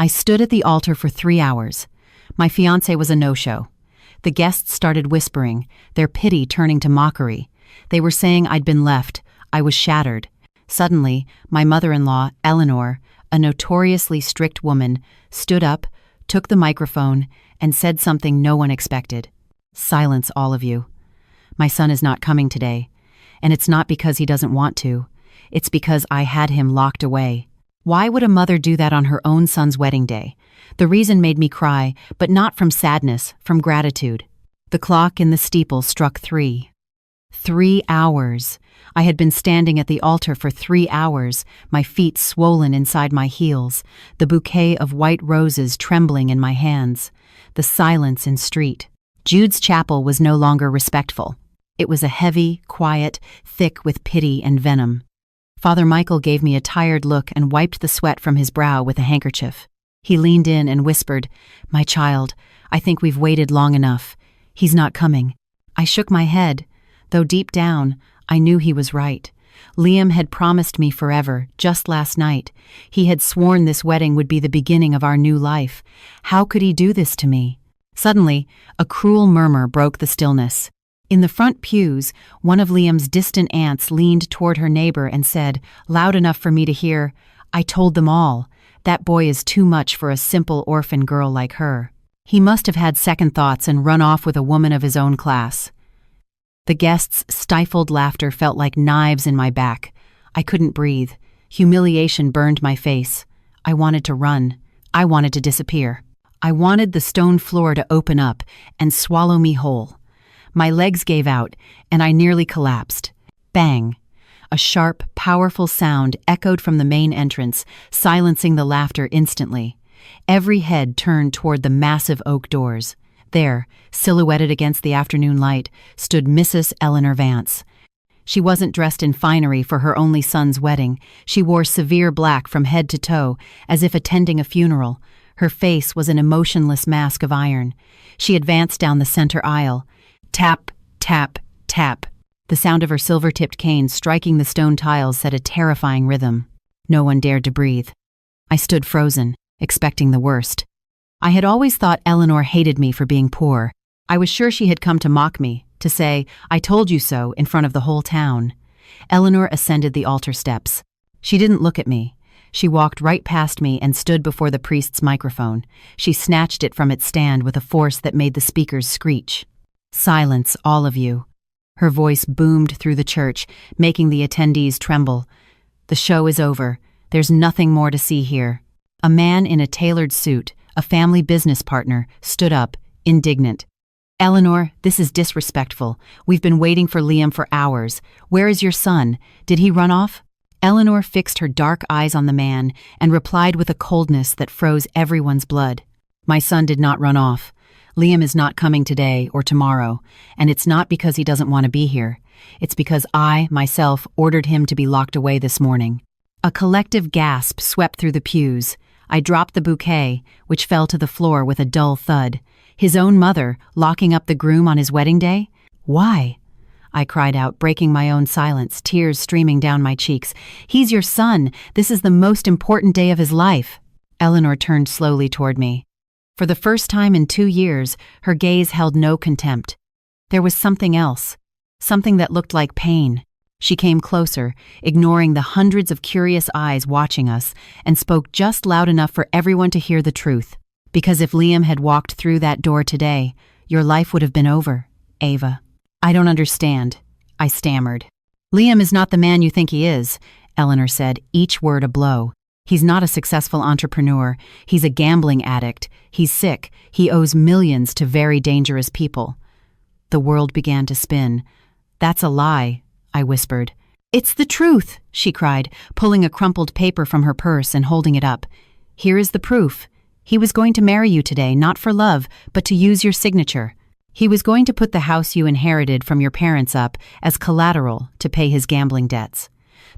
I stood at the altar for 3 hours. My fiancé was a no-show. The guests started whispering, their pity turning to mockery. They were saying I'd been left. I was shattered. Suddenly, my mother-in-law, Eleanor, a notoriously strict woman, stood up, took the microphone, and said something no one expected. "Silence, all of you. My son is not coming today. And it's not because he doesn't want to. It's because I had him locked away." Why would a mother do that on her own son's wedding day? The reason made me cry, but not from sadness, from gratitude. The clock in the steeple struck 3. 3 hours. I had been standing at the altar for 3 hours, my feet swollen inside my heels, the bouquet of white roses trembling in my hands, the silence in street. Jude's chapel was no longer respectful. It was a heavy, quiet, thick with pity and venom. Father Michael gave me a tired look and wiped the sweat from his brow with a handkerchief. He leaned in and whispered, "My child, I think we've waited long enough. He's not coming." I shook my head, though deep down, I knew he was right. Liam had promised me forever, just last night. He had sworn this wedding would be the beginning of our new life. How could he do this to me? Suddenly, a cruel murmur broke the stillness. In the front pews, one of Liam's distant aunts leaned toward her neighbor and said, loud enough for me to hear, "I told them all. That boy is too much for a simple orphan girl like her. He must have had second thoughts and run off with a woman of his own class." The guests' stifled laughter felt like knives in my back. I couldn't breathe. Humiliation burned my face. I wanted to run. I wanted to disappear. I wanted the stone floor to open up and swallow me whole. My legs gave out, and I nearly collapsed. Bang! A sharp, powerful sound echoed from the main entrance, silencing the laughter instantly. Every head turned toward the massive oak doors. There, silhouetted against the afternoon light, stood Mrs. Eleanor Vance. She wasn't dressed in finery for her only son's wedding. She wore severe black from head to toe, as if attending a funeral. Her face was an emotionless mask of iron. She advanced down the center aisle. Tap, tap, tap. The sound of her silver-tipped cane striking the stone tiles set a terrifying rhythm. No one dared to breathe. I stood frozen, expecting the worst. I had always thought Eleanor hated me for being poor. I was sure she had come to mock me, to say, "I told you so," in front of the whole town. Eleanor ascended the altar steps. She didn't look at me. She walked right past me and stood before the priest's microphone. She snatched it from its stand with a force that made the speakers screech. "Silence, all of you." Her voice boomed through the church, making the attendees tremble. "The show is over. There's nothing more to see here." A man in a tailored suit, a family business partner, stood up, indignant. "Eleanor, this is disrespectful. We've been waiting for Liam for hours. Where is your son? Did he run off?" Eleanor fixed her dark eyes on the man and replied with a coldness that froze everyone's blood. "My son did not run off. Liam is not coming today or tomorrow, and it's not because he doesn't want to be here. It's because I, myself, ordered him to be locked away this morning." A collective gasp swept through the pews. I dropped the bouquet, which fell to the floor with a dull thud. His own mother, locking up the groom on his wedding day? Why? I cried out, breaking my own silence, tears streaming down my cheeks. "He's your son. This is the most important day of his life." Eleanor turned slowly toward me. For the first time in 2 years, her gaze held no contempt. There was something else, something that looked like pain. She came closer, ignoring the hundreds of curious eyes watching us, and spoke just loud enough for everyone to hear the truth. "Because if Liam had walked through that door today, your life would have been over, Ava." "I don't understand," I stammered. "Liam is not the man you think he is," Eleanor said, each word a blow. "He's not a successful entrepreneur. He's a gambling addict. He's sick. He owes millions to very dangerous people." The world began to spin. "That's a lie," I whispered. "It's the truth," she cried, pulling a crumpled paper from her purse and holding it up. "Here is the proof. He was going to marry you today, not for love, but to use your signature. He was going to put the house you inherited from your parents up as collateral to pay his gambling debts.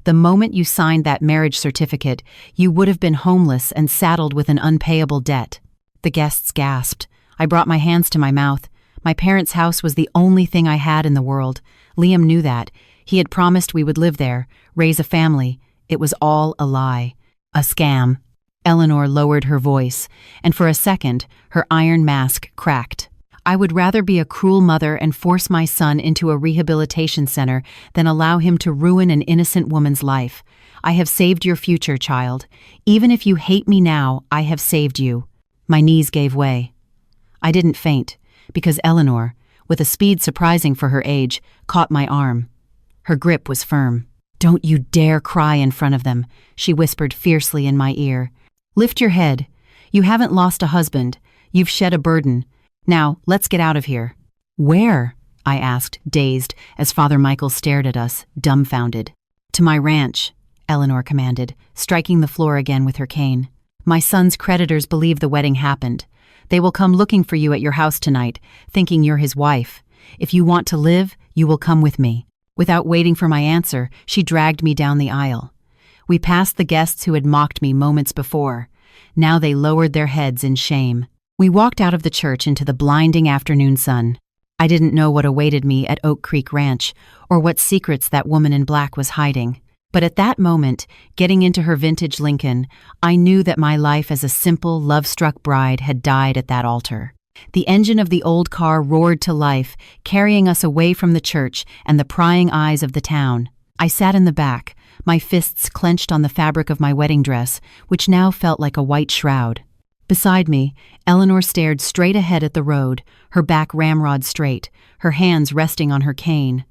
The moment you signed that marriage certificate, you would have been homeless and saddled with an unpayable debt." The guests gasped. I brought my hands to my mouth. My parents' house was the only thing I had in the world. Liam knew that. He had promised we would live there, raise a family. It was all a lie. A scam. Eleanor lowered her voice, and for a second, her iron mask cracked. I would rather be a cruel mother and force my son into a rehabilitation center than allow him to ruin an innocent woman's life. I have saved your future, child. Even if you hate me now, I have saved you. My knees gave way. I didn't faint, because Eleanor, with a speed surprising for her age, caught my arm. Her grip was firm. "Don't you dare cry in front of them," she whispered fiercely in my ear. "Lift your head. You haven't lost a husband. You've shed a burden. Now, let's get out of here." "Where?" I asked, dazed, as Father Michael stared at us, dumbfounded. "To my ranch," Eleanor commanded, striking the floor again with her cane. "My son's creditors believe the wedding happened. They will come looking for you at your house tonight, thinking you're his wife. If you want to live, you will come with me." Without waiting for my answer, she dragged me down the aisle. We passed the guests who had mocked me moments before. Now they lowered their heads in shame. We walked out of the church into the blinding afternoon sun. I didn't know what awaited me at Oak Creek Ranch, or what secrets that woman in black was hiding. But at that moment, getting into her vintage Lincoln, I knew that my life as a simple, love-struck bride had died at that altar. The engine of the old car roared to life, carrying us away from the church and the prying eyes of the town. I sat in the back, my fists clenched on the fabric of my wedding dress, which now felt like a white shroud. Beside me, Eleanor stared straight ahead at the road, her back ramrod straight, her hands resting on her cane.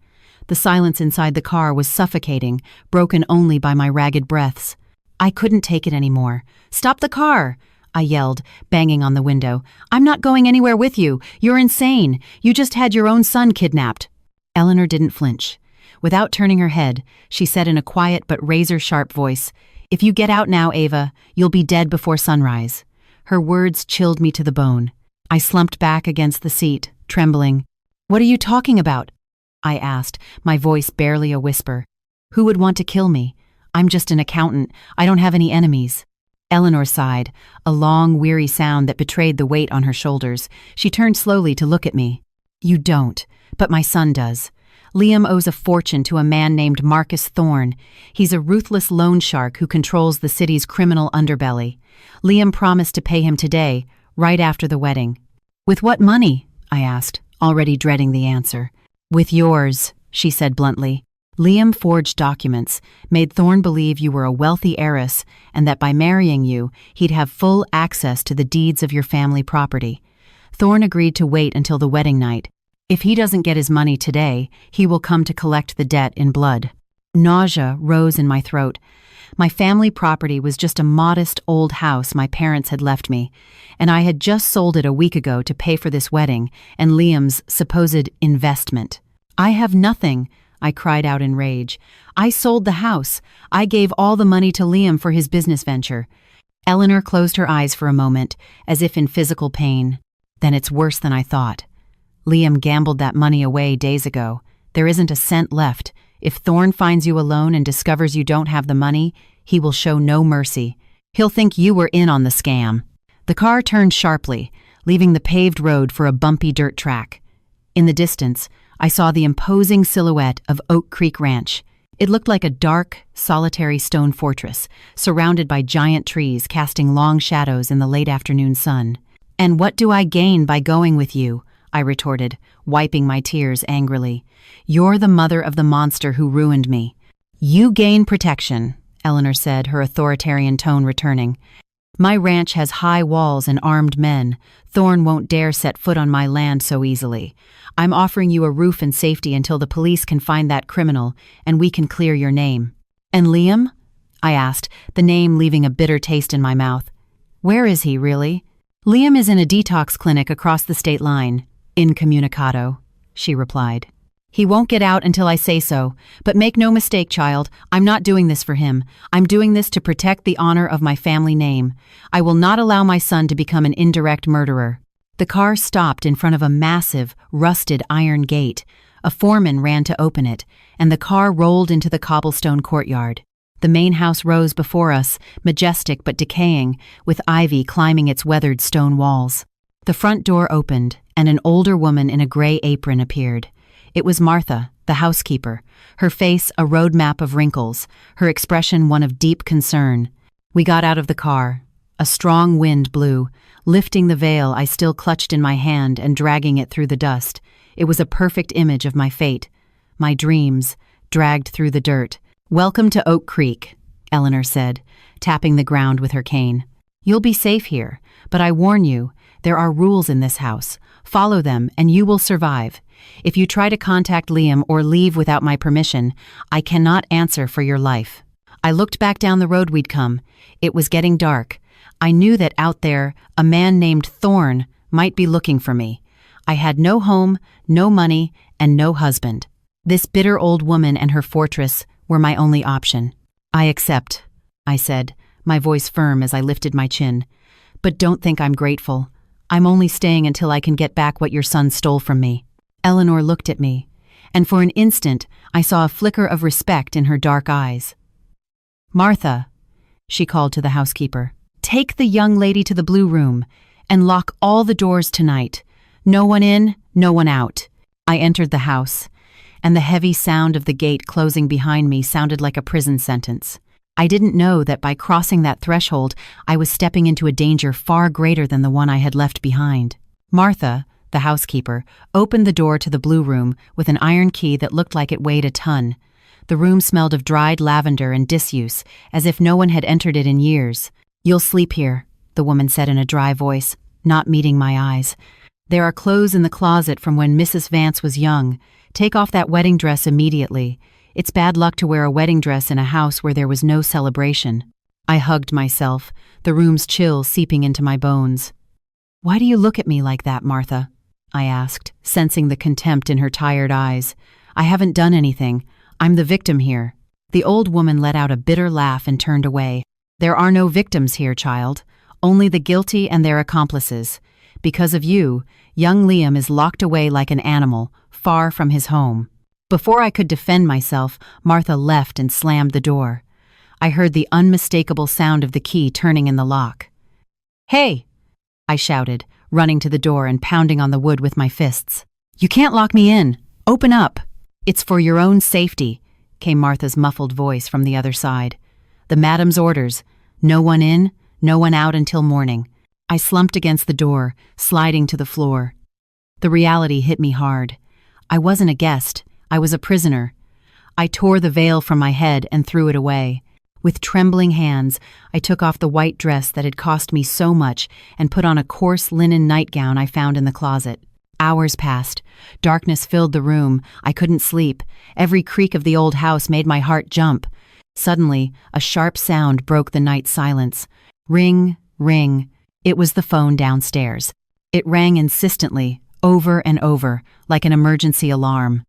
The silence inside the car was suffocating, broken only by my ragged breaths. I couldn't take it anymore. "Stop the car!" I yelled, banging on the window. "I'm not going anywhere with you. You're insane. You just had your own son kidnapped." Eleanor didn't flinch. Without turning her head, she said in a quiet but razor-sharp voice, "If you get out now, Ava, you'll be dead before sunrise." Her words chilled me to the bone. I slumped back against the seat, trembling. "What are you talking about?" I asked, my voice barely a whisper. "Who would want to kill me? I'm just an accountant. I don't have any enemies." Eleanor sighed, a long, weary sound that betrayed the weight on her shoulders. She turned slowly to look at me. "You don't, but my son does. Liam owes a fortune to a man named Marcus Thorne. He's a ruthless loan shark who controls the city's criminal underbelly. Liam promised to pay him today, right after the wedding." "With what money?" I asked, already dreading the answer. "With yours," she said bluntly. "Liam forged documents, made Thorne believe you were a wealthy heiress, and that by marrying you, he'd have full access to the deeds of your family property. Thorne agreed to wait until the wedding night. If he doesn't get his money today, he will come to collect the debt in blood." Nausea rose in my throat. My family property was just a modest old house my parents had left me, and I had just sold it a week ago to pay for this wedding and Liam's supposed investment. "I have nothing," I cried out in rage. "I sold the house. I gave all the money to Liam for his business venture." Eleanor closed her eyes for a moment, as if in physical pain. "Then it's worse than I thought. Liam gambled that money away days ago. There isn't a cent left. If Thorne finds you alone and discovers you don't have the money, he will show no mercy. He'll think you were in on the scam." The car turned sharply, leaving the paved road for a bumpy dirt track. In the distance, I saw the imposing silhouette of Oak Creek Ranch. It looked like a dark, solitary stone fortress, surrounded by giant trees casting long shadows in the late afternoon sun. "And what do I gain by going with you?" I retorted, wiping my tears angrily. "You're the mother of the monster who ruined me." "You gain protection," Eleanor said, her authoritarian tone returning. "My ranch has high walls and armed men. Thorne won't dare set foot on my land so easily. I'm offering you a roof and safety until the police can find that criminal, and we can clear your name." "And Liam?" I asked, the name leaving a bitter taste in my mouth. "Where is he, really?" "Liam is in a detox clinic across the state line. Incommunicado," she replied. "He won't get out until I say so, but make no mistake, child, I'm not doing this for him. I'm doing this to protect the honor of my family name. I will not allow my son to become an indirect murderer." The car stopped in front of a massive, rusted iron gate. A foreman ran to open it, and the car rolled into the cobblestone courtyard. The main house rose before us, majestic but decaying, with ivy climbing its weathered stone walls. The front door opened, and an older woman in a gray apron appeared. It was Martha, the housekeeper, her face a road map of wrinkles, her expression one of deep concern. We got out of the car. A strong wind blew, lifting the veil I still clutched in my hand and dragging it through the dust. It was a perfect image of my fate, my dreams, dragged through the dirt. "Welcome to Oak Creek," Eleanor said, tapping the ground with her cane. "You'll be safe here, but I warn you, there are rules in this house. Follow them and you will survive. If you try to contact Liam or leave without my permission, I cannot answer for your life." I looked back down the road we'd come. It was getting dark. I knew that out there, a man named Thorne might be looking for me. I had no home, no money, and no husband. This bitter old woman and her fortress were my only option. "I accept," I said, my voice firm as I lifted my chin. "But don't think I'm grateful. I'm only staying until I can get back what your son stole from me." Eleanor looked at me, and for an instant I saw a flicker of respect in her dark eyes. "Martha," she called to the housekeeper, "take the young lady to the blue room and lock all the doors tonight. No one in, no one out." I entered the house, and the heavy sound of the gate closing behind me sounded like a prison sentence. I didn't know that by crossing that threshold, I was stepping into a danger far greater than the one I had left behind. Martha, the housekeeper, opened the door to the blue room with an iron key that looked like it weighed a ton. The room smelled of dried lavender and disuse, as if no one had entered it in years. "You'll sleep here," the woman said in a dry voice, not meeting my eyes. "There are clothes in the closet from when Mrs. Vance was young. Take off that wedding dress immediately. It's bad luck to wear a wedding dress in a house where there was no celebration." I hugged myself, the room's chill seeping into my bones. "Why do you look at me like that, Martha?" I asked, sensing the contempt in her tired eyes. "I haven't done anything. I'm the victim here." The old woman let out a bitter laugh and turned away. "There are no victims here, child. Only the guilty and their accomplices. Because of you, young Liam is locked away like an animal, far from his home." Before I could defend myself, Martha left and slammed the door. I heard the unmistakable sound of the key turning in the lock. "Hey!" I shouted, running to the door and pounding on the wood with my fists. "You can't lock me in. Open up." "It's for your own safety," came Martha's muffled voice from the other side. "The madam's orders. No one in, no one out until morning." I slumped against the door, sliding to the floor. The reality hit me hard. I wasn't a guest. I was a prisoner. I tore the veil from my head and threw it away. With trembling hands, I took off the white dress that had cost me so much and put on a coarse linen nightgown I found in the closet. Hours passed. Darkness filled the room. I couldn't sleep. Every creak of the old house made my heart jump. Suddenly, a sharp sound broke the night silence. Ring, ring. It was the phone downstairs. It rang insistently, over and over, like an emergency alarm.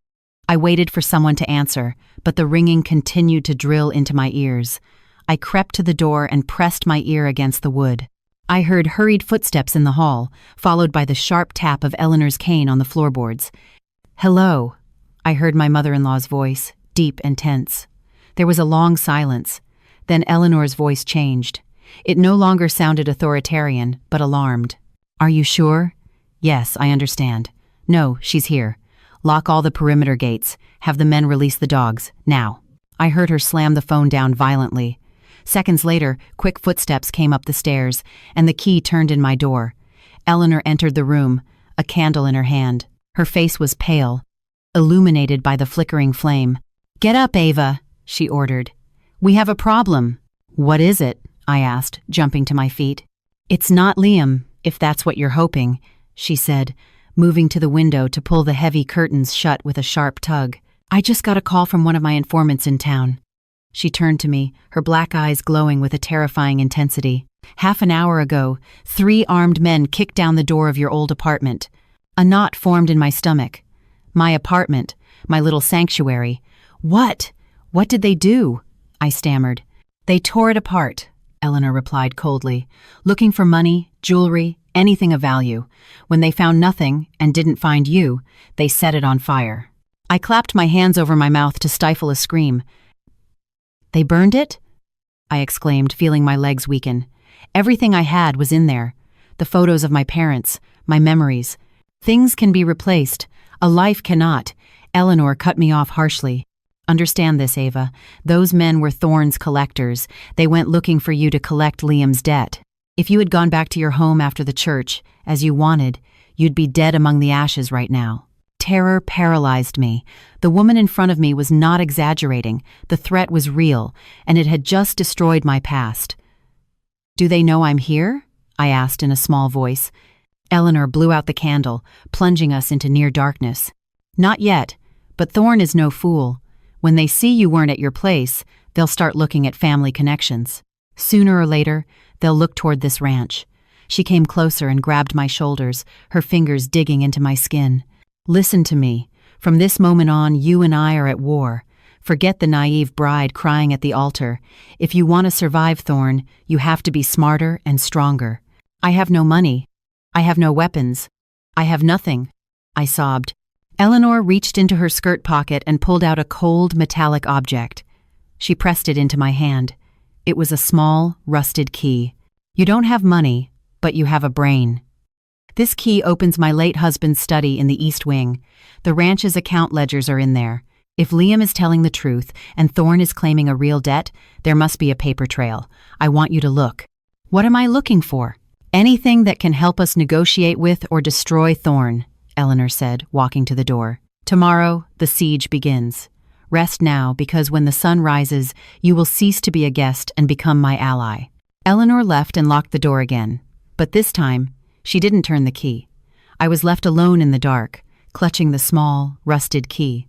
I waited for someone to answer, but the ringing continued to drill into my ears. I crept to the door and pressed my ear against the wood. I heard hurried footsteps in the hall, followed by the sharp tap of Eleanor's cane on the floorboards. "Hello," I heard my mother-in-law's voice, deep and tense. There was a long silence. Then Eleanor's voice changed. It no longer sounded authoritarian, but alarmed. "Are you sure?" "Yes, I understand." "No, she's here. Lock all the perimeter gates. Have the men release the dogs, now." I heard her slam the phone down violently. Seconds later, quick footsteps came up the stairs, and the key turned in my door. Eleanor entered the room, a candle in her hand. Her face was pale, illuminated by the flickering flame. "Get up, Ava," she ordered. "We have a problem." "What is it?" I asked, jumping to my feet. "It's not Liam, if that's what you're hoping," she said, moving to the window to pull the heavy curtains shut with a sharp tug. "I just got a call from one of my informants in town." She turned to me, her black eyes glowing with a terrifying intensity. "Half an hour ago, 3 armed men kicked down the door of your old apartment." A knot formed in my stomach. My apartment, my little sanctuary. "What? What did they do?" I stammered. "They tore it apart," Eleanor replied coldly, "looking for money, jewelry, anything of value. When they found nothing and didn't find you, they set it on fire." I clapped my hands over my mouth to stifle a scream. "They burned it?" I exclaimed, feeling my legs weaken. Everything I had was in there. The photos of my parents, my memories. Things can be replaced. A life cannot. Eleanor cut me off harshly. "Understand this, Ava. Those men were Thorne's collectors. They went looking for you to collect Liam's debt." If you had gone back to your home after the church, as you wanted, you'd be dead among the ashes right now. Terror paralyzed me. The woman in front of me was not exaggerating. The threat was real, and it had just destroyed my past. "Do they know I'm here?" I asked in a small voice. Eleanor blew out the candle, plunging us into near darkness. "Not yet, but Thorne is no fool. When they see you weren't at your place, they'll start looking at family connections. Sooner or later, they'll look toward this ranch." She came closer and grabbed my shoulders, her fingers digging into my skin. "Listen to me. From this moment on, you and I are at war. Forget the naive bride crying at the altar. If you want to survive Thorne, you have to be smarter and stronger. I have no money. I have no weapons. I have nothing," I sobbed. Eleanor reached into her skirt pocket and pulled out a cold, metallic object. She pressed it into my hand. It was a small, rusted key. "You don't have money, but you have a brain. This key opens my late husband's study in the East Wing. The ranch's account ledgers are in there. If Liam is telling the truth and Thorne is claiming a real debt, there must be a paper trail. I want you to look." "What am I looking for?" "Anything that can help us negotiate with or destroy Thorne," Eleanor said, walking to the door. "Tomorrow, the siege begins. Rest now, because when the sun rises, you will cease to be a guest and become my ally." Eleanor left and locked the door again. But this time, she didn't turn the key. I was left alone in the dark, clutching the small, rusted key.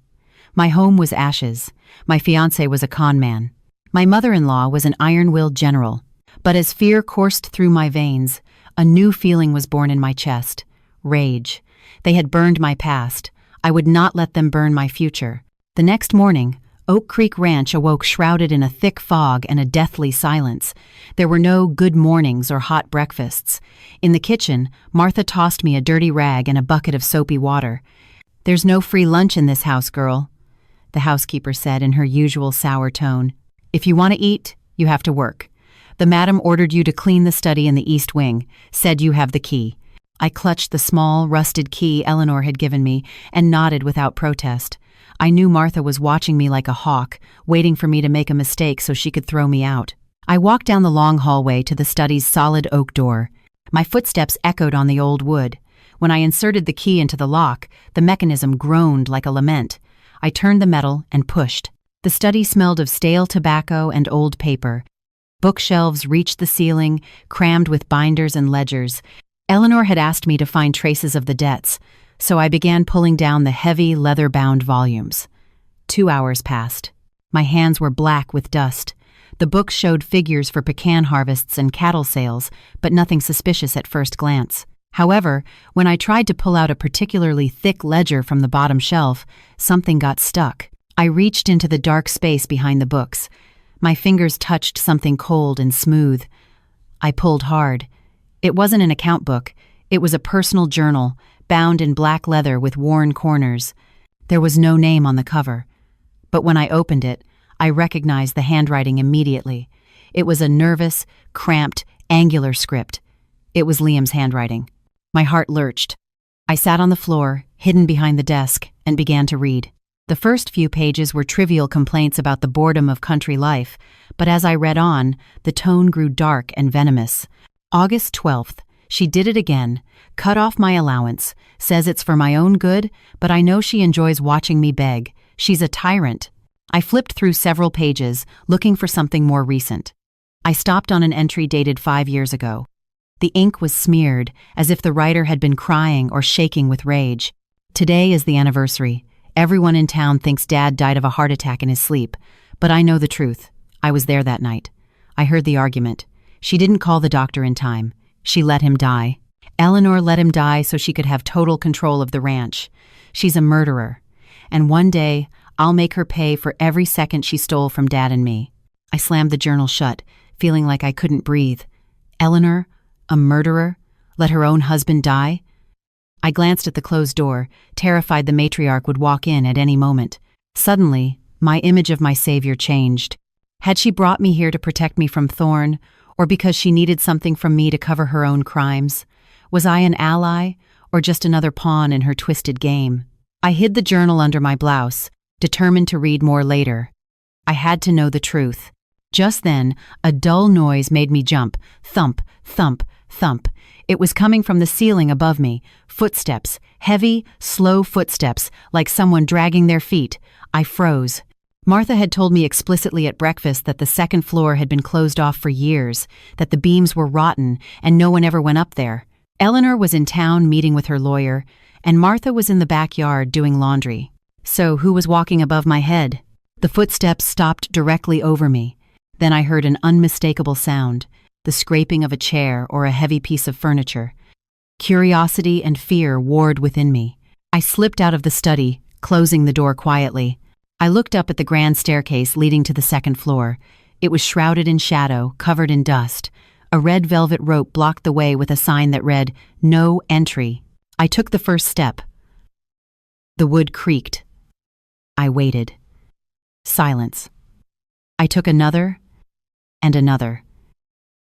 My home was ashes. My fiancé was a con man. My mother-in-law was an iron-willed general. But as fear coursed through my veins, a new feeling was born in my chest. Rage. They had burned my past. I would not let them burn my future. The next morning, Oak Creek Ranch awoke shrouded in a thick fog and a deathly silence. There were no good mornings or hot breakfasts. In the kitchen, Martha tossed me a dirty rag and a bucket of soapy water. "There's no free lunch in this house, girl," the housekeeper said in her usual sour tone. "If you want to eat, you have to work. The madam ordered you to clean the study in the East Wing, said you have the key." I clutched the small, rusted key Eleanor had given me and nodded without protest. I knew Martha was watching me like a hawk, waiting for me to make a mistake so she could throw me out. I walked down the long hallway to the study's solid oak door. My footsteps echoed on the old wood. When I inserted the key into the lock, the mechanism groaned like a lament. I turned the metal and pushed. The study smelled of stale tobacco and old paper. Bookshelves reached the ceiling, crammed with binders and ledgers. Eleanor had asked me to find traces of the debts, so I began pulling down the heavy, leather-bound volumes. 2 hours passed. My hands were black with dust. The books showed figures for pecan harvests and cattle sales, but nothing suspicious at first glance. However, when I tried to pull out a particularly thick ledger from the bottom shelf, something got stuck. I reached into the dark space behind the books. My fingers touched something cold and smooth. I pulled hard. It wasn't an account book. It was a personal journal, bound in black leather with worn corners. There was no name on the cover. But when I opened it, I recognized the handwriting immediately. It was a nervous, cramped, angular script. It was Liam's handwriting. My heart lurched. I sat on the floor, hidden behind the desk, and began to read. The first few pages were trivial complaints about the boredom of country life, but as I read on, the tone grew dark and venomous. August 12th. She did it again. Cut off my allowance. Says it's for my own good, but I know she enjoys watching me beg. She's a tyrant. I flipped through several pages, looking for something more recent. I stopped on an entry dated 5 years ago. The ink was smeared, as if the writer had been crying or shaking with rage. "Today is the anniversary. Everyone in town thinks Dad died of a heart attack in his sleep. But I know the truth. I was there that night. I heard the argument. She didn't call the doctor in time. She let him die. Eleanor let him die so she could have total control of the ranch. She's a murderer. And one day, I'll make her pay for every second she stole from Dad and me." I slammed the journal shut, feeling like I couldn't breathe. Eleanor, a murderer, let her own husband die? I glanced at the closed door, terrified the matriarch would walk in at any moment. Suddenly, my image of my savior changed. Had she brought me here to protect me from Thorne, or because she needed something from me to cover her own crimes? Was I an ally, or just another pawn in her twisted game? I hid the journal under my blouse, determined to read more later. I had to know the truth. Just then, a dull noise made me jump. Thump, thump, thump. It was coming from the ceiling above me. Footsteps, heavy, slow footsteps, like someone dragging their feet. I froze. Martha had told me explicitly at breakfast that the second floor had been closed off for years, that the beams were rotten, and no one ever went up there. Eleanor was in town meeting with her lawyer, and Martha was in the backyard doing laundry. So who was walking above my head? The footsteps stopped directly over me. Then I heard an unmistakable sound, the scraping of a chair or a heavy piece of furniture. Curiosity and fear warred within me. I slipped out of the study, closing the door quietly. I looked up at the grand staircase leading to the second floor. It was shrouded in shadow, covered in dust. A red velvet rope blocked the way with a sign that read, "No entry." I took the first step. The wood creaked. I waited. Silence. I took another and another.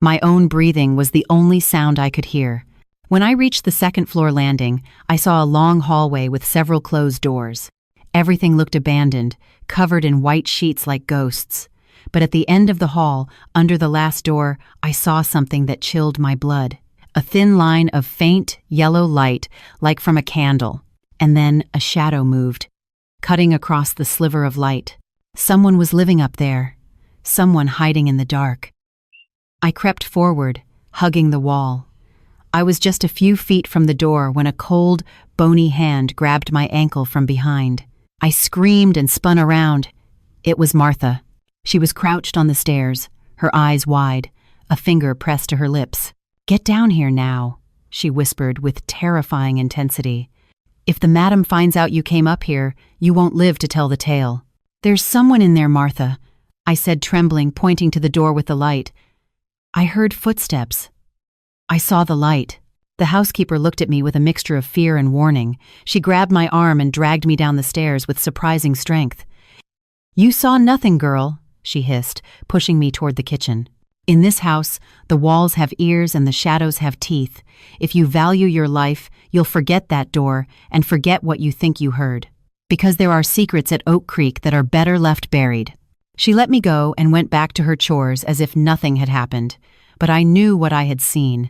My own breathing was the only sound I could hear. When I reached the second floor landing, I saw a long hallway with several closed doors. Everything looked abandoned, covered in white sheets like ghosts. But at the end of the hall, under the last door, I saw something that chilled my blood. A thin line of faint, yellow light, like from a candle. And then a shadow moved, cutting across the sliver of light. Someone was living up there. Someone hiding in the dark. I crept forward, hugging the wall. I was just a few feet from the door when a cold, bony hand grabbed my ankle from behind. I screamed and spun around. It was Martha. She was crouched on the stairs, her eyes wide, a finger pressed to her lips. "Get down here now," she whispered with terrifying intensity. "If the madam finds out you came up here, you won't live to tell the tale." "There's someone in there, Martha," I said, trembling, pointing to the door with the light. I heard footsteps. I saw the light. The housekeeper looked at me with a mixture of fear and warning. She grabbed my arm and dragged me down the stairs with surprising strength. "You saw nothing, girl," she hissed, pushing me toward the kitchen. "In this house, the walls have ears and the shadows have teeth. If you value your life, you'll forget that door and forget what you think you heard. Because there are secrets at Oak Creek that are better left buried." She let me go and went back to her chores as if nothing had happened. But I knew what I had seen.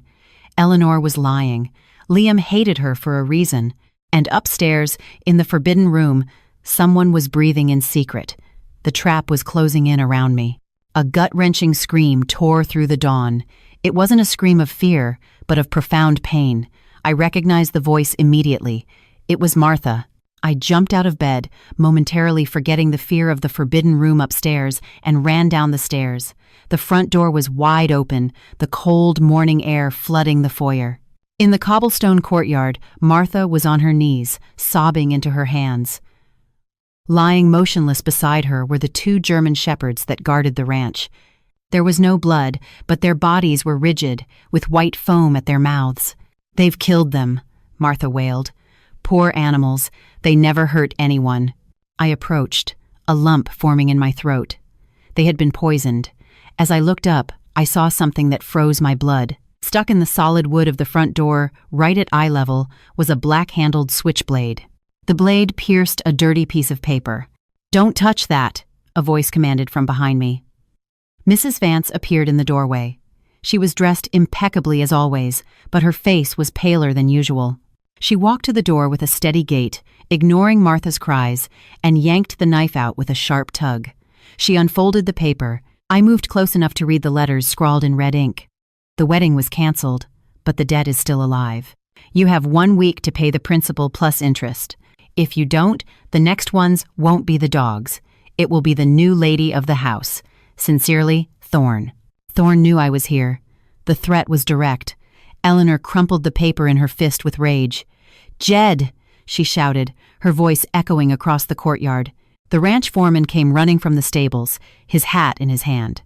Eleanor was lying. Liam hated her for a reason. And upstairs, in the forbidden room, someone was breathing in secret. The trap was closing in around me. A gut-wrenching scream tore through the dawn. It wasn't a scream of fear, but of profound pain. I recognized the voice immediately. It was Martha. I jumped out of bed, momentarily forgetting the fear of the forbidden room upstairs, and ran down the stairs. The front door was wide open, the cold morning air flooding the foyer. In the cobblestone courtyard, Martha was on her knees, sobbing into her hands. Lying motionless beside her were the 2 German shepherds that guarded the ranch. There was no blood, but their bodies were rigid, with white foam at their mouths. "They've killed them," Martha wailed. "Poor animals, they never hurt anyone." I approached, a lump forming in my throat. They had been poisoned. As I looked up, I saw something that froze my blood. Stuck in the solid wood of the front door, right at eye level, was a black-handled switchblade. The blade pierced a dirty piece of paper. "Don't touch that," a voice commanded from behind me. Mrs. Vance appeared in the doorway. She was dressed impeccably as always, but her face was paler than usual. She walked to the door with a steady gait, ignoring Martha's cries, and yanked the knife out with a sharp tug. She unfolded the paper. I moved close enough to read the letters scrawled in red ink. "The wedding was canceled, but the debt is still alive. You have 1 week to pay the principal plus interest. If you don't, the next ones won't be the dogs. It will be the new lady of the house. Sincerely, Thorne." Thorne knew I was here. The threat was direct. Eleanor crumpled the paper in her fist with rage. "Jed!" she shouted, her voice echoing across the courtyard. The ranch foreman came running from the stables, his hat in his hand.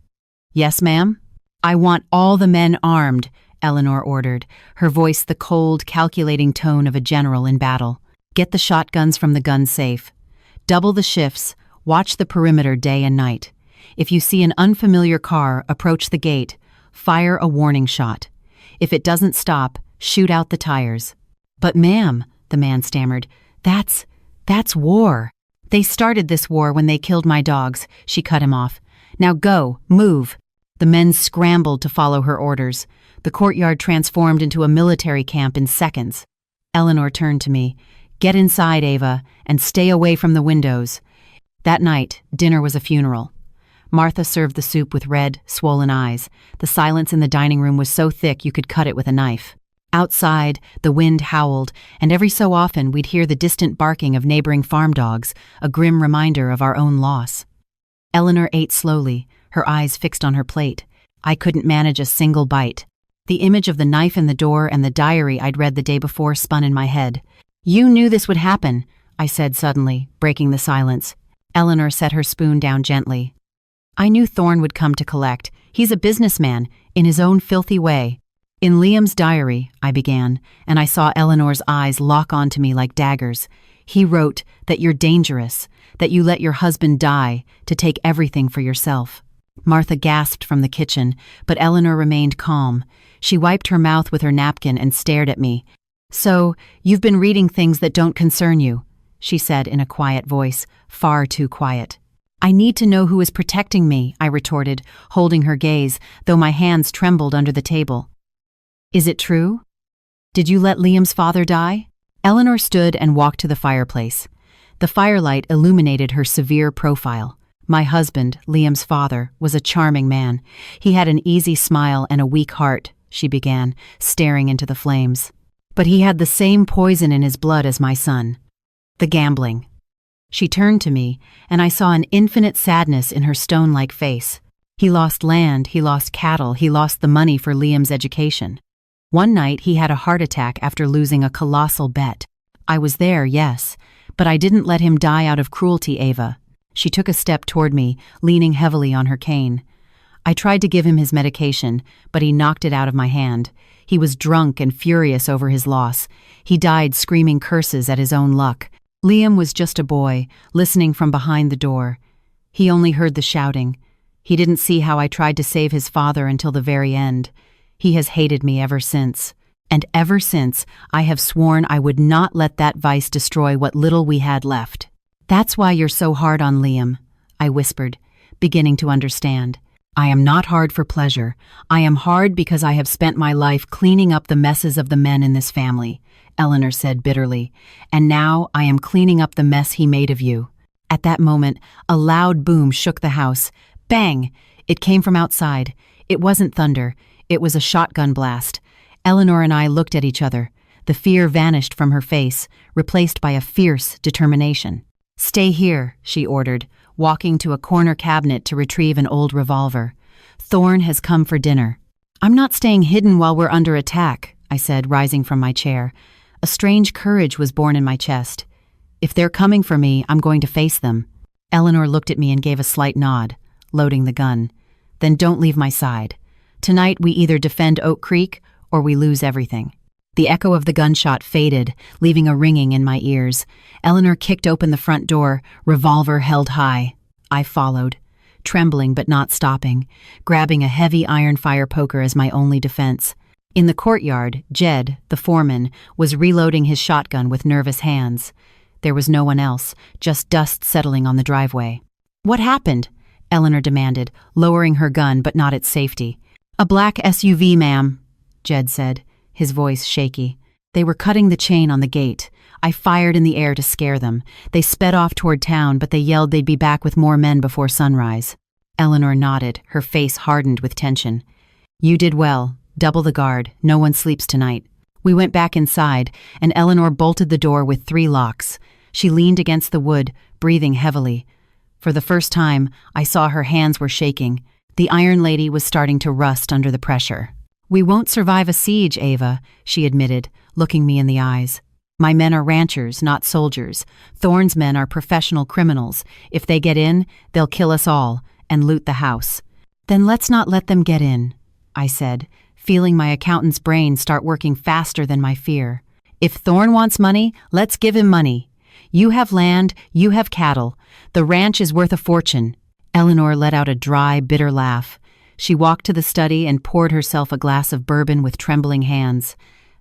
"Yes, ma'am?" "I want all the men armed," Eleanor ordered, her voice the cold, calculating tone of a general in battle. "Get the shotguns from the gun safe. Double the shifts, watch the perimeter day and night. If you see an unfamiliar car approach the gate, fire a warning shot. If it doesn't stop, shoot out the tires." "But ma'am," the man stammered, that's war." "They started this war when they killed my dogs," she cut him off. Now go, move." The men scrambled to follow her orders. The courtyard transformed into a military camp in seconds. Eleanor turned to me. "Get inside, Ava, and stay away from the windows." That night, dinner was a funeral. Martha served the soup with red, swollen eyes. The silence in the dining room was so thick you could cut it with a knife. Outside, the wind howled, and every so often we'd hear the distant barking of neighboring farm dogs, a grim reminder of our own loss. Eleanor ate slowly, her eyes fixed on her plate. I couldn't manage a single bite. The image of the knife in the door and the diary I'd read the day before spun in my head. "You knew this would happen," I said suddenly, breaking the silence. Eleanor set her spoon down gently. "I knew Thorne would come to collect. He's a businessman, in his own filthy way." "In Liam's diary," I began, and I saw Eleanor's eyes lock onto me like daggers. "He wrote that you're dangerous, that you let your husband die to take everything for yourself." Martha gasped from the kitchen, but Eleanor remained calm. She wiped her mouth with her napkin and stared at me. "So, you've been reading things that don't concern you," she said in a quiet voice, far too quiet. "I need to know who is protecting me," I retorted, holding her gaze, though my hands trembled under the table. "Is it true? Did you let Liam's father die?" Eleanor stood and walked to the fireplace. The firelight illuminated her severe profile. "My husband, Liam's father, was a charming man. He had an easy smile and a weak heart," she began, staring into the flames. "But he had the same poison in his blood as my son. The gambling." She turned to me, and I saw an infinite sadness in her stone-like face. "He lost land, he lost cattle, he lost the money for Liam's education. One night he had a heart attack after losing a colossal bet. I was there, yes, but I didn't let him die out of cruelty, Ava." She took a step toward me, leaning heavily on her cane. I tried to give him his medication, but he knocked it out of my hand. He was drunk and furious over his loss. He died screaming curses at his own luck. Liam was just a boy, listening from behind the door. He only heard the shouting. He didn't see how I tried to save his father until the very end. He has hated me ever since. And ever since, I have sworn I would not let that vice destroy what little we had left. "That's why you're so hard on Liam," I whispered, beginning to understand. "I am not hard for pleasure. I am hard because I have spent my life cleaning up the messes of the men in this family," Eleanor said bitterly. "And now I am cleaning up the mess he made of you." At that moment, a loud boom shook the house. Bang! It came from outside. It wasn't thunder. It was a shotgun blast. Eleanor and I looked at each other. The fear vanished from her face, replaced by a fierce determination. "Stay here," she ordered, walking to a corner cabinet to retrieve an old revolver. "Thorne has come for dinner." "I'm not staying hidden while we're under attack," I said, rising from my chair. A strange courage was born in my chest. "If they're coming for me, I'm going to face them." Eleanor looked at me and gave a slight nod, loading the gun. "Then don't leave my side. Tonight we either defend Oak Creek or we lose everything." The echo of the gunshot faded, leaving a ringing in my ears. Eleanor kicked open the front door, revolver held high. I followed, trembling but not stopping, grabbing a heavy iron fire poker as my only defense. In the courtyard, Jed, the foreman, was reloading his shotgun with nervous hands. There was no one else, just dust settling on the driveway. "What happened?" Eleanor demanded, lowering her gun but not its safety. "A black SUV, ma'am," Jed said, his voice shaky. "They were cutting the chain on the gate. I fired in the air to scare them. They sped off toward town, but they yelled they'd be back with more men before sunrise." Eleanor nodded, her face hardened with tension. "You did well. Double the guard. No one sleeps tonight." We went back inside, and Eleanor bolted the door with 3 locks. She leaned against the wood, breathing heavily. For the first time, I saw her hands were shaking. The Iron Lady was starting to rust under the pressure. "We won't survive a siege, Ava," she admitted, looking me in the eyes. "My men are ranchers, not soldiers. Thorne's men are professional criminals. If they get in, they'll kill us all and loot the house." "Then let's not let them get in," I said, feeling my accountant's brain start working faster than my fear. "If Thorne wants money, let's give him money. You have land, you have cattle. The ranch is worth a fortune." Eleanor let out a dry, bitter laugh. She walked to the study and poured herself a glass of bourbon with trembling hands.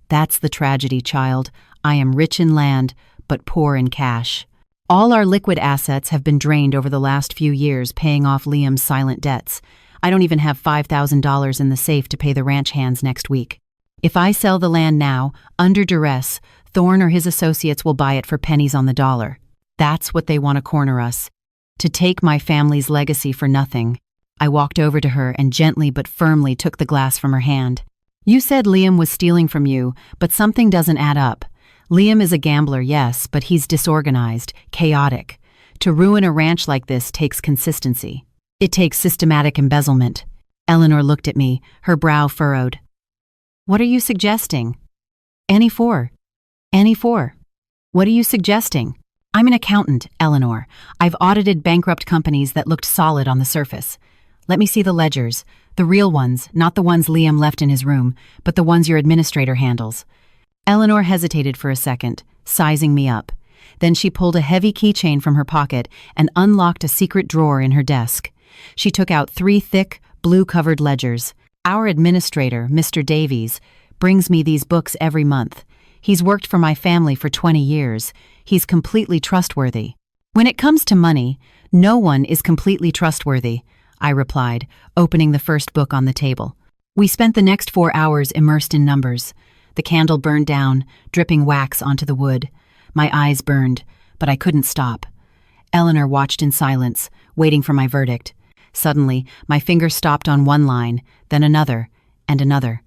"That's the tragedy, child. I am rich in land, but poor in cash." All our liquid assets have been drained over the last few years, paying off Liam's silent debts. I don't even have $5,000 in the safe to pay the ranch hands next week. If I sell the land now, under duress, Thorne or his associates will buy it for pennies on the dollar. That's what they want to corner us. To take my family's legacy for nothing. I walked over to her and gently but firmly took the glass from her hand. You said Liam was stealing from you, but something doesn't add up. Liam is a gambler, yes, but he's disorganized, chaotic. To ruin a ranch like this takes consistency. It takes systematic embezzlement. Eleanor looked at me, her brow furrowed. What are you suggesting? Annie for. What are you suggesting? I'm an accountant, Eleanor. I've audited bankrupt companies that looked solid on the surface. Let me see the ledgers, the real ones, not the ones Liam left in his room, but the ones your administrator handles. Eleanor hesitated for a second, sizing me up. Then she pulled a heavy keychain from her pocket and unlocked a secret drawer in her desk. She took out 3 thick, blue-covered ledgers. Our administrator, Mr. Davies, brings me these books every month. He's worked for my family for 20 years. He's completely trustworthy. When it comes to money, no one is completely trustworthy, I replied, opening the first book on the table. We spent the next 4 hours immersed in numbers. The candle burned down, dripping wax onto the wood. My eyes burned, but I couldn't stop. Eleanor watched in silence, waiting for my verdict. Suddenly, my finger stopped on one line, then another, and another.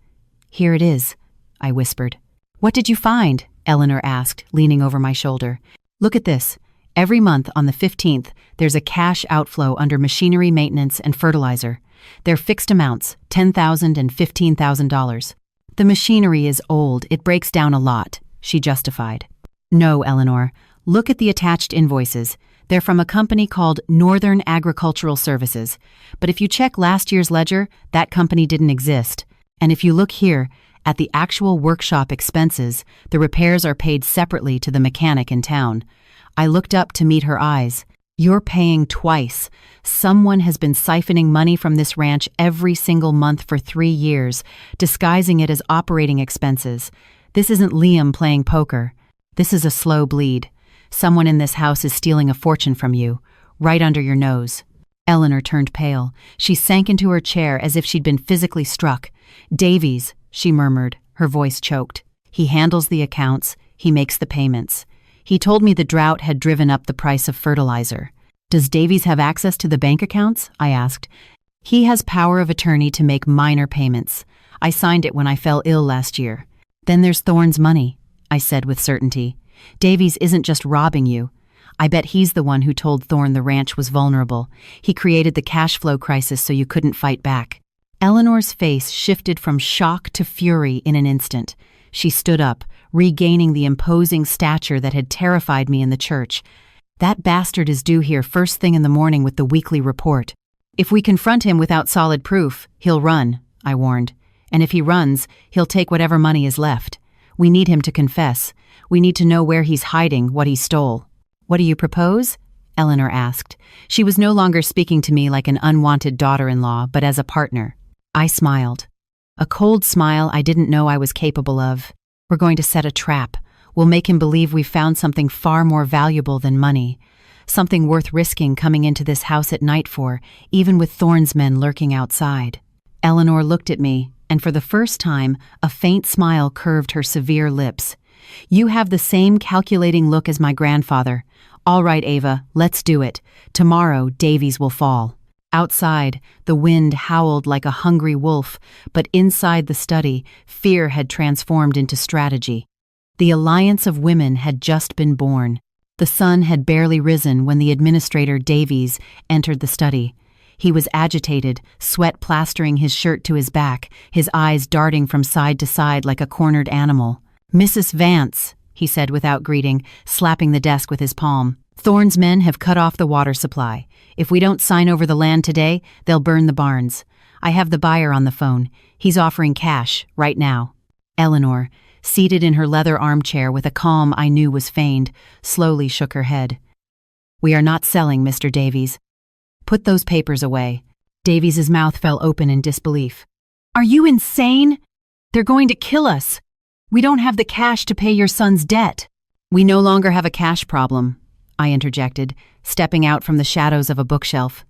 Here it is, I whispered. What did you find? Eleanor asked, leaning over my shoulder. Look at this. Every month on the 15th, there's a cash outflow under machinery maintenance and fertilizer. They're fixed amounts, $10,000 and $15,000. The machinery is old, it breaks down a lot, she justified. No, Eleanor. Look at the attached invoices. They're from a company called Northern Agricultural Services. But if you check last year's ledger, that company didn't exist. And if you look here, at the actual workshop expenses, the repairs are paid separately to the mechanic in town. I looked up to meet her eyes. You're paying twice. Someone has been siphoning money from this ranch every single month for 3 years, disguising it as operating expenses. This isn't Liam playing poker. This is a slow bleed. Someone in this house is stealing a fortune from you, right under your nose. Eleanor turned pale. She sank into her chair as if she'd been physically struck. Davies, she murmured, her voice choked. He handles the accounts, he makes the payments. He told me the drought had driven up the price of fertilizer. Does Davies have access to the bank accounts? I asked. He has power of attorney to make minor payments. I signed it when I fell ill last year. Then there's Thorne's money, I said with certainty. Davies isn't just robbing you. I bet he's the one who told Thorne the ranch was vulnerable. He created the cash flow crisis so you couldn't fight back. Eleanor's face shifted from shock to fury in an instant. She stood up, regaining the imposing stature that had terrified me in the church. That bastard is due here first thing in the morning with the weekly report. If we confront him without solid proof, he'll run, I warned. And if he runs, he'll take whatever money is left. We need him to confess. We need to know where he's hiding what he stole. What do you propose? Eleanor asked. She was no longer speaking to me like an unwanted daughter-in-law, but as a partner. I smiled. A cold smile I didn't know I was capable of. We're going to set a trap. We'll make him believe we've found something far more valuable than money. Something worth risking coming into this house at night for, even with Thorne's men lurking outside. Eleanor looked at me, and for the first time, a faint smile curved her severe lips. You have the same calculating look as my grandfather. All right, Ava, let's do it. Tomorrow, Davies will fall. Outside, the wind howled like a hungry wolf, but inside the study, fear had transformed into strategy. The alliance of women had just been born. The sun had barely risen when the administrator, Davies, entered the study. He was agitated, sweat plastering his shirt to his back, his eyes darting from side to side like a cornered animal. Mrs. Vance, he said without greeting, slapping the desk with his palm. Thorne's men have cut off the water supply. If we don't sign over the land today, they'll burn the barns. I have the buyer on the phone. He's offering cash, right now. Eleanor, seated in her leather armchair with a calm I knew was feigned, slowly shook her head. We are not selling, Mr. Davies. Put those papers away. Davies's mouth fell open in disbelief. Are you insane? They're going to kill us. We don't have the cash to pay your son's debt. We no longer have a cash problem. I interjected, stepping out from the shadows of a bookshelf.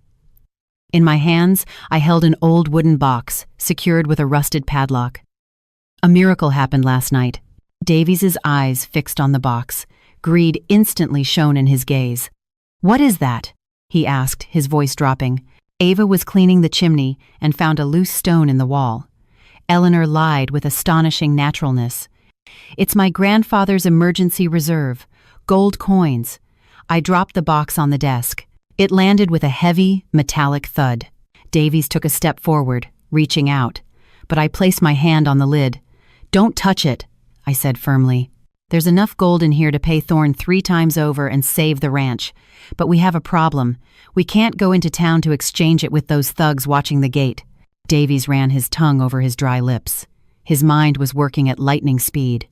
In my hands, I held an old wooden box, secured with a rusted padlock. A miracle happened last night. Davies's eyes fixed on the box, greed instantly shown in his gaze. "What is that?" he asked, his voice dropping. Ava was cleaning the chimney and found a loose stone in the wall. Eleanor lied with astonishing naturalness. "It's my grandfather's emergency reserve, gold coins." I dropped the box on the desk. It landed with a heavy, metallic thud. Davies took a step forward, reaching out, but I placed my hand on the lid. "Don't touch it," I said firmly. "There's enough gold in here to pay Thorne 3 times over and save the ranch. But we have a problem. We can't go into town to exchange it with those thugs watching the gate." Davies ran his tongue over his dry lips. His mind was working at lightning speed.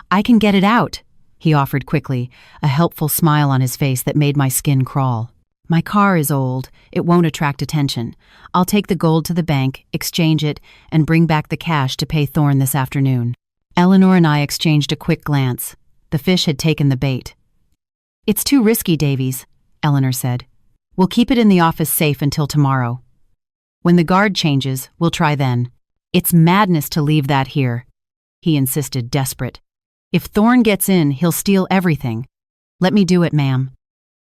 "I can get it out," he offered quickly, a helpful smile on his face that made my skin crawl. "My car is old. It won't attract attention. I'll take the gold to the bank, exchange it, and bring back the cash to pay Thorne this afternoon." Eleanor and I exchanged a quick glance. The fish had taken the bait. "It's too risky, Davies," Eleanor said. "We'll keep it in the office safe until tomorrow. When the guard changes, we'll try then. It's madness to leave that here," he insisted, desperate. "If Thorne gets in, he'll steal everything." "Let me do it, ma'am.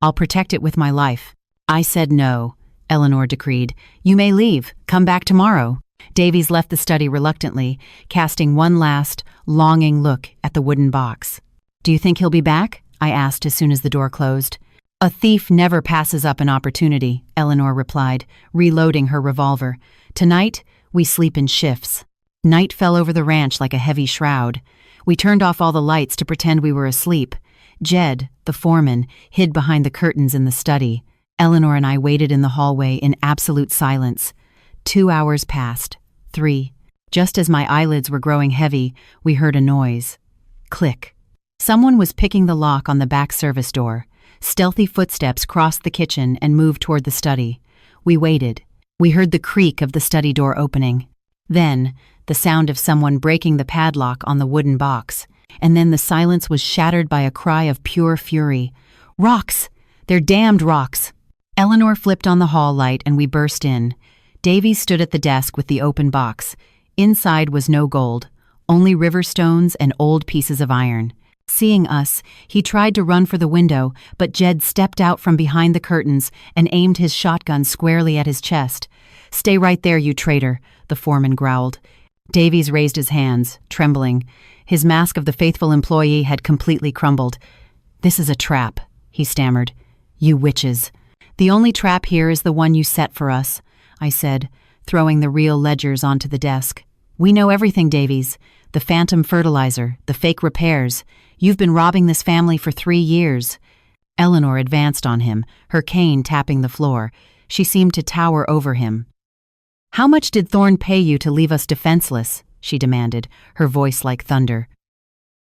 I'll protect it with my life." I said no, Eleanor decreed. "You may leave. Come back tomorrow." Davies left the study reluctantly, casting one last, longing look at the wooden box. "Do you think he'll be back?" I asked as soon as the door closed. "A thief never passes up an opportunity," Eleanor replied, reloading her revolver. "Tonight, we sleep in shifts." Night fell over the ranch like a heavy shroud. We turned off all the lights to pretend we were asleep. Jed, the foreman, hid behind the curtains in the study. Eleanor and I waited in the hallway in absolute silence. 2 hours passed. 3. Just as my eyelids were growing heavy, we heard a noise. Click. Someone was picking the lock on the back service door. Stealthy footsteps crossed the kitchen and moved toward the study. We waited. We heard the creak of the study door opening. Then, the sound of someone breaking the padlock on the wooden box. And then the silence was shattered by a cry of pure fury. "Rocks! They're damned rocks!" Eleanor flipped on the hall light and we burst in. Davies stood at the desk with the open box. Inside was no gold, only river stones and old pieces of iron. Seeing us, he tried to run for the window, but Jed stepped out from behind the curtains and aimed his shotgun squarely at his chest. "Stay right there, you traitor," the foreman growled. Davies raised his hands, trembling. His mask of the faithful employee had completely crumbled. "This is a trap," he stammered. "You witches. The only trap here is the one you set for us," I said, throwing the real ledgers onto the desk. "We know everything, Davies. The phantom fertilizer, the fake repairs. You've been robbing this family for 3 years. Eleanor advanced on him, her cane tapping the floor. She seemed to tower over him. "How much did Thorne pay you to leave us defenseless?" she demanded, her voice like thunder.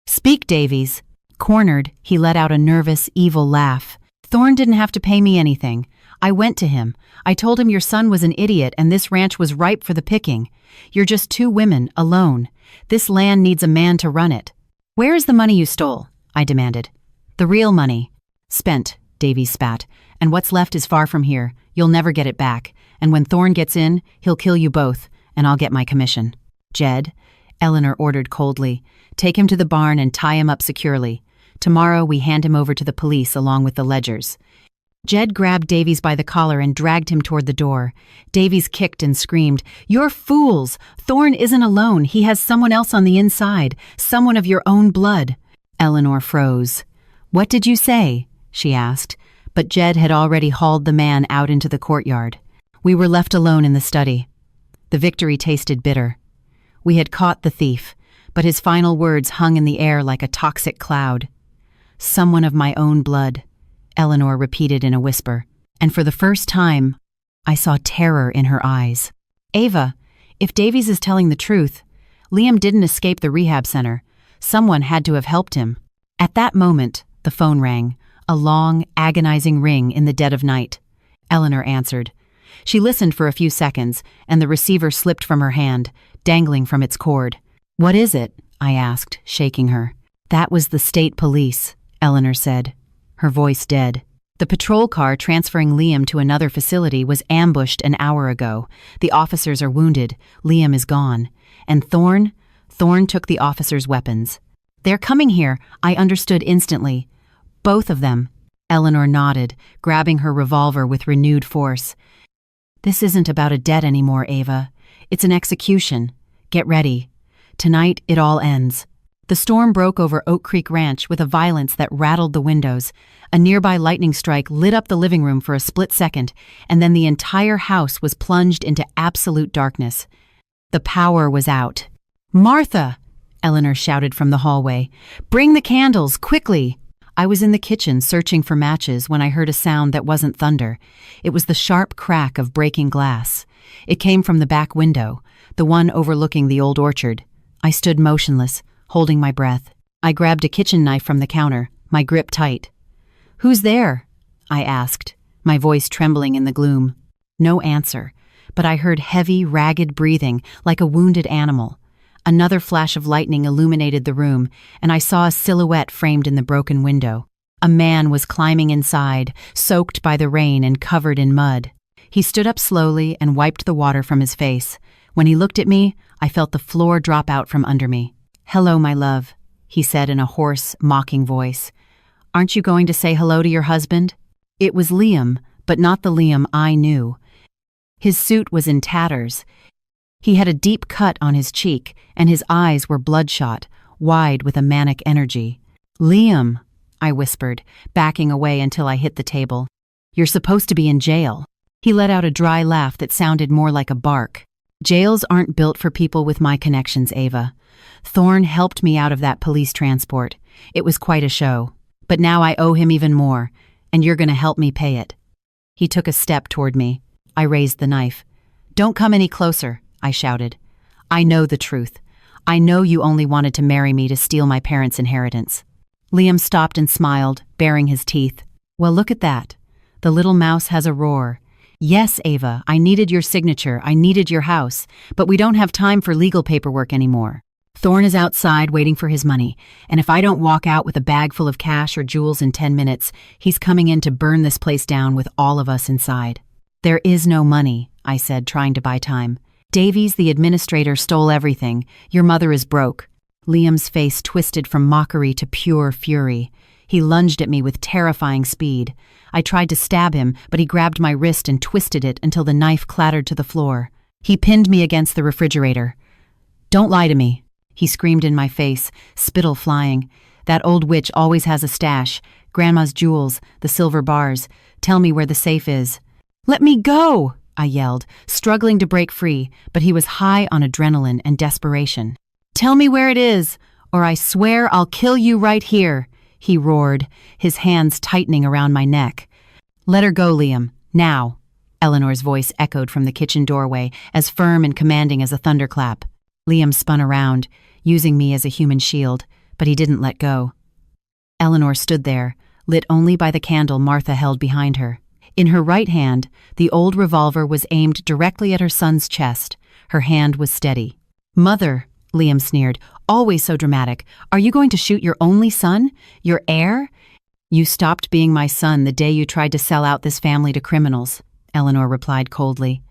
"Speak, Davies." Cornered, he let out a nervous, evil laugh. "Thorne didn't have to pay me anything. I went to him. I told him your son was an idiot and this ranch was ripe for the picking. You're just 2 women, alone. This land needs a man to run it." "Where is the money you stole?" I demanded. "The real money." "Spent," Davies spat. "And what's left is far from here. You'll never get it back. And when Thorne gets in, he'll kill you both, and I'll get my commission." "Jed," Eleanor ordered coldly, "take him to the barn and tie him up securely. Tomorrow we hand him over to the police along with the ledgers." Jed grabbed Davies by the collar and dragged him toward the door. Davies kicked and screamed, "You're fools! Thorne isn't alone. He has someone else on the inside, someone of your own blood." Eleanor froze. "What did you say?" she asked, but Jed had already hauled the man out into the courtyard. We were left alone in the study. The victory tasted bitter. We had caught the thief, but his final words hung in the air like a toxic cloud. "Someone of my own blood," Eleanor repeated in a whisper, and for the first time, I saw terror in her eyes. "Ava, if Davies is telling the truth, Liam didn't escape the rehab center. Someone had to have helped him." At that moment, the phone rang, a long, agonizing ring in the dead of night. Eleanor answered. She listened for a few seconds, and the receiver slipped from her hand, dangling from its cord. "What is it?" I asked, shaking her. "That was the state police," Eleanor said, her voice dead. The patrol car transferring Liam to another facility was ambushed an hour ago. The officers are wounded. Liam is gone. And Thorn? Thorn took the officers' weapons. They're coming here, I understood instantly. Both of them. Eleanor nodded, grabbing her revolver with renewed force. This isn't about a debt anymore, Ava. It's an execution. Get ready. Tonight, it all ends. The storm broke over Oak Creek Ranch with a violence that rattled the windows. A nearby lightning strike lit up the living room for a split second, and then the entire house was plunged into absolute darkness. The power was out. "Martha!" Eleanor shouted from the hallway. "Bring the candles, quickly!" I was in the kitchen searching for matches when I heard a sound that wasn't thunder. It was the sharp crack of breaking glass. It came from the back window, the one overlooking the old orchard. I stood motionless, holding my breath. I grabbed a kitchen knife from the counter, my grip tight. "Who's there?" I asked, my voice trembling in the gloom. No answer, but I heard heavy, ragged breathing like a wounded animal. Another flash of lightning illuminated the room, and I saw a silhouette framed in the broken window. A man was climbing inside, soaked by the rain and covered in mud. He stood up slowly and wiped the water from his face. When he looked at me, I felt the floor drop out from under me. "Hello, my love," he said in a hoarse, mocking voice. "Aren't you going to say hello to your husband?" It was Liam, but not the Liam I knew. His suit was in tatters. He had a deep cut on his cheek, and his eyes were bloodshot, wide with a manic energy. "Liam," I whispered, backing away until I hit the table. "You're supposed to be in jail." He let out a dry laugh that sounded more like a bark. "Jails aren't built for people with my connections, Ava. Thorn helped me out of that police transport. It was quite a show. But now I owe him even more, and you're going to help me pay it." He took a step toward me. I raised the knife. "Don't come any closer," I shouted. "I know the truth. I know you only wanted to marry me to steal my parents' inheritance." Liam stopped and smiled, baring his teeth. "Well, look at that. The little mouse has a roar. Yes, Ava, I needed your signature, I needed your house, but we don't have time for legal paperwork anymore. Thorn is outside waiting for his money, and if I don't walk out with a bag full of cash or jewels in 10 minutes, he's coming in to burn this place down with all of us inside." "There is no money," I said, trying to buy time. "Davies, the administrator, stole everything. Your mother is broke." Liam's face twisted from mockery to pure fury. He lunged at me with terrifying speed. I tried to stab him, but he grabbed my wrist and twisted it until the knife clattered to the floor. He pinned me against the refrigerator. "Don't lie to me," he screamed in my face, spittle flying. "That old witch always has a stash. Grandma's jewels, the silver bars. Tell me where the safe is." "Let me go!" I yelled, struggling to break free, but he was high on adrenaline and desperation. "Tell me where it is, or I swear I'll kill you right here," he roared, his hands tightening around my neck. "Let her go, Liam, now." Eleanor's voice echoed from the kitchen doorway, as firm and commanding as a thunderclap. Liam spun around, using me as a human shield, but he didn't let go. Eleanor stood there, lit only by the candle Martha held behind her. In her right hand, the old revolver was aimed directly at her son's chest. Her hand was steady. "Mother," Liam sneered, "always so dramatic. Are you going to shoot your only son? Your heir?" "You stopped being my son the day you tried to sell out this family to criminals," Eleanor replied coldly.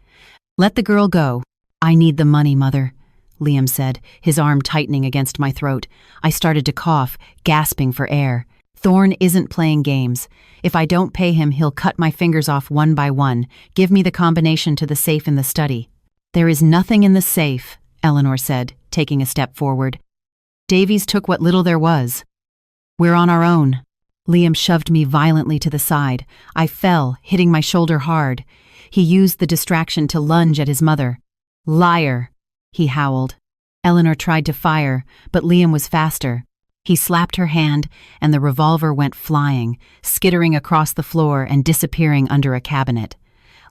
"Let the girl go." "I need the money, Mother," Liam said, his arm tightening against my throat. I started to cough, gasping for air. "Thorn isn't playing games. If I don't pay him, he'll cut my fingers off one by one. Give me the combination to the safe in the study." "There is nothing in the safe," Eleanor said, taking a step forward. "Davies took what little there was. We're on our own." Liam shoved me violently to the side. I fell, hitting my shoulder hard. He used the distraction to lunge at his mother. "Liar!" he howled. Eleanor tried to fire, but Liam was faster. He slapped her hand, and the revolver went flying, skittering across the floor and disappearing under a cabinet.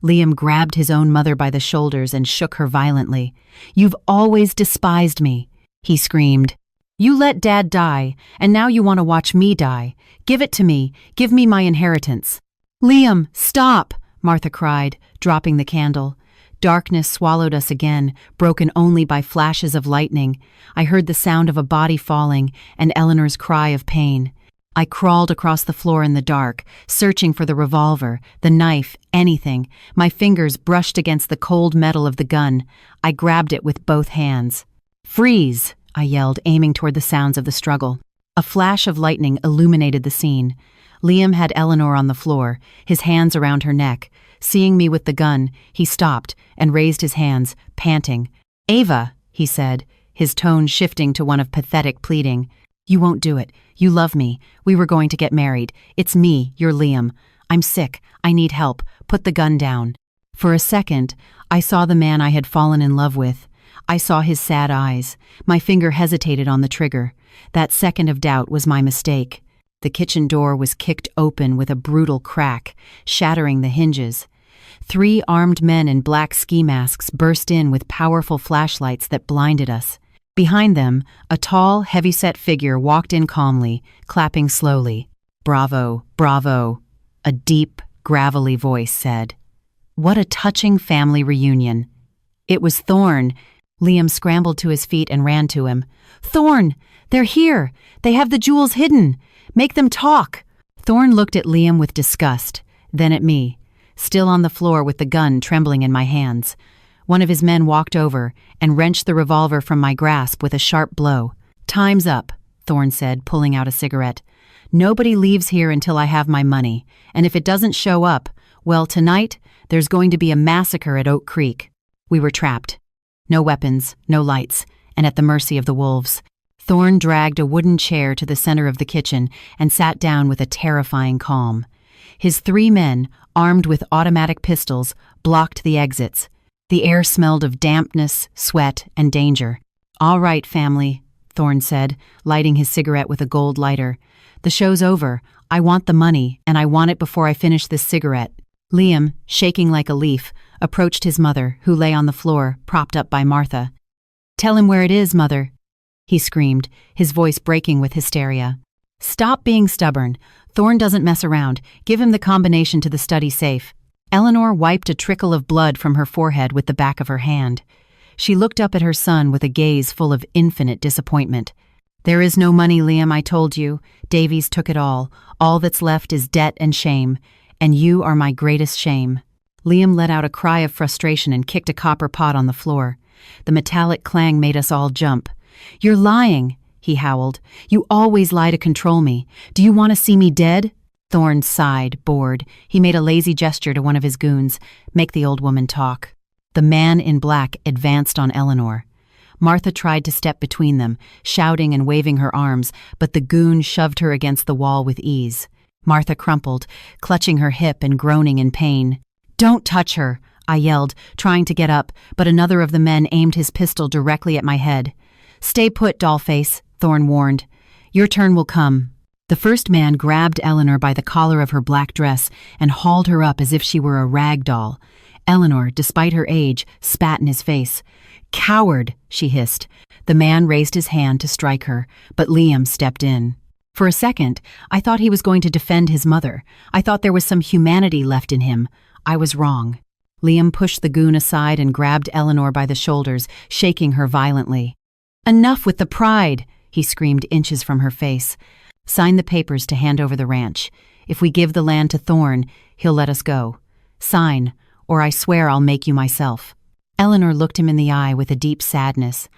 Liam grabbed his own mother by the shoulders and shook her violently. "You've always despised me," he screamed. "You let Dad die, and now you want to watch me die. Give it to me. Give me my inheritance." "Liam, stop!" Martha cried, dropping the candle. Darkness swallowed us again, broken only by flashes of lightning. I heard the sound of a body falling and Eleanor's cry of pain. I crawled across the floor in the dark, searching for the revolver, the knife, anything. My fingers brushed against the cold metal of the gun. I grabbed it with both hands. "Freeze!" I yelled, aiming toward the sounds of the struggle. A flash of lightning illuminated the scene. Liam had Eleanor on the floor, his hands around her neck. Seeing me with the gun, he stopped and raised his hands, panting. "Ava," he said, his tone shifting to one of pathetic pleading. "You won't do it. You love me. We were going to get married. It's me, you're Liam. I'm sick. I need help. Put the gun down." For a second, I saw the man I had fallen in love with. I saw his sad eyes. My finger hesitated on the trigger. That second of doubt was my mistake. The kitchen door was kicked open with a brutal crack, shattering the hinges. 3 armed men in black ski masks burst in with powerful flashlights that blinded us. Behind them, a tall, heavy-set figure walked in calmly, clapping slowly. "Bravo, bravo," a deep, gravelly voice said. What a touching family reunion. It was Thorn. Liam scrambled to his feet and ran to him. "Thorn! They're here! They have the jewels hidden! Make them talk!" Thorn looked at Liam with disgust, then at me, still on the floor with the gun trembling in my hands. One of his men walked over and wrenched the revolver from my grasp with a sharp blow. "Time's up," Thorn said, pulling out a cigarette. "Nobody leaves here until I have my money, and if it doesn't show up, well, tonight there's going to be a massacre at Oak Creek." We were trapped. No weapons, no lights, and at the mercy of the wolves. Thorn dragged a wooden chair to the center of the kitchen and sat down with a terrifying calm. His 3 men, armed with automatic pistols, blocked the exits. The air smelled of dampness, sweat, and danger. "All right, family," Thorn said, lighting his cigarette with a gold lighter. "The show's over. I want the money, and I want it before I finish this cigarette." Liam, shaking like a leaf, approached his mother, who lay on the floor, propped up by Martha. "Tell him where it is, Mother," he screamed, his voice breaking with hysteria. "Stop being stubborn. Thorn doesn't mess around. Give him the combination to the study safe." Eleanor wiped a trickle of blood from her forehead with the back of her hand. She looked up at her son with a gaze full of infinite disappointment. "There is no money, Liam, I told you. Davies took it all. All that's left is debt and shame. And you are my greatest shame." Liam let out a cry of frustration and kicked a copper pot on the floor. The metallic clang made us all jump. "You're lying," he howled. "You always lie to control me. Do you want to see me dead?" Thorn sighed, bored. He made a lazy gesture to one of his goons. "Make the old woman talk." The man in black advanced on Eleanor. Martha tried to step between them, shouting and waving her arms, but the goon shoved her against the wall with ease. Martha crumpled, clutching her hip and groaning in pain. "Don't touch her," I yelled, trying to get up, but another of the men aimed his pistol directly at my head. "Stay put, dollface," Thorn warned. "Your turn will come." The first man grabbed Eleanor by the collar of her black dress and hauled her up as if she were a rag doll. Eleanor, despite her age, spat in his face. "Coward," she hissed. The man raised his hand to strike her, but Liam stepped in. For a second, I thought he was going to defend his mother. I thought there was some humanity left in him. I was wrong. Liam pushed the goon aside and grabbed Eleanor by the shoulders, shaking her violently. "Enough with the pride," he screamed inches from her face. "Sign the papers to hand over the ranch. If we give the land to Thorn, he'll let us go. Sign, or I swear I'll make you myself." Eleanor looked him in the eye with a deep sadness.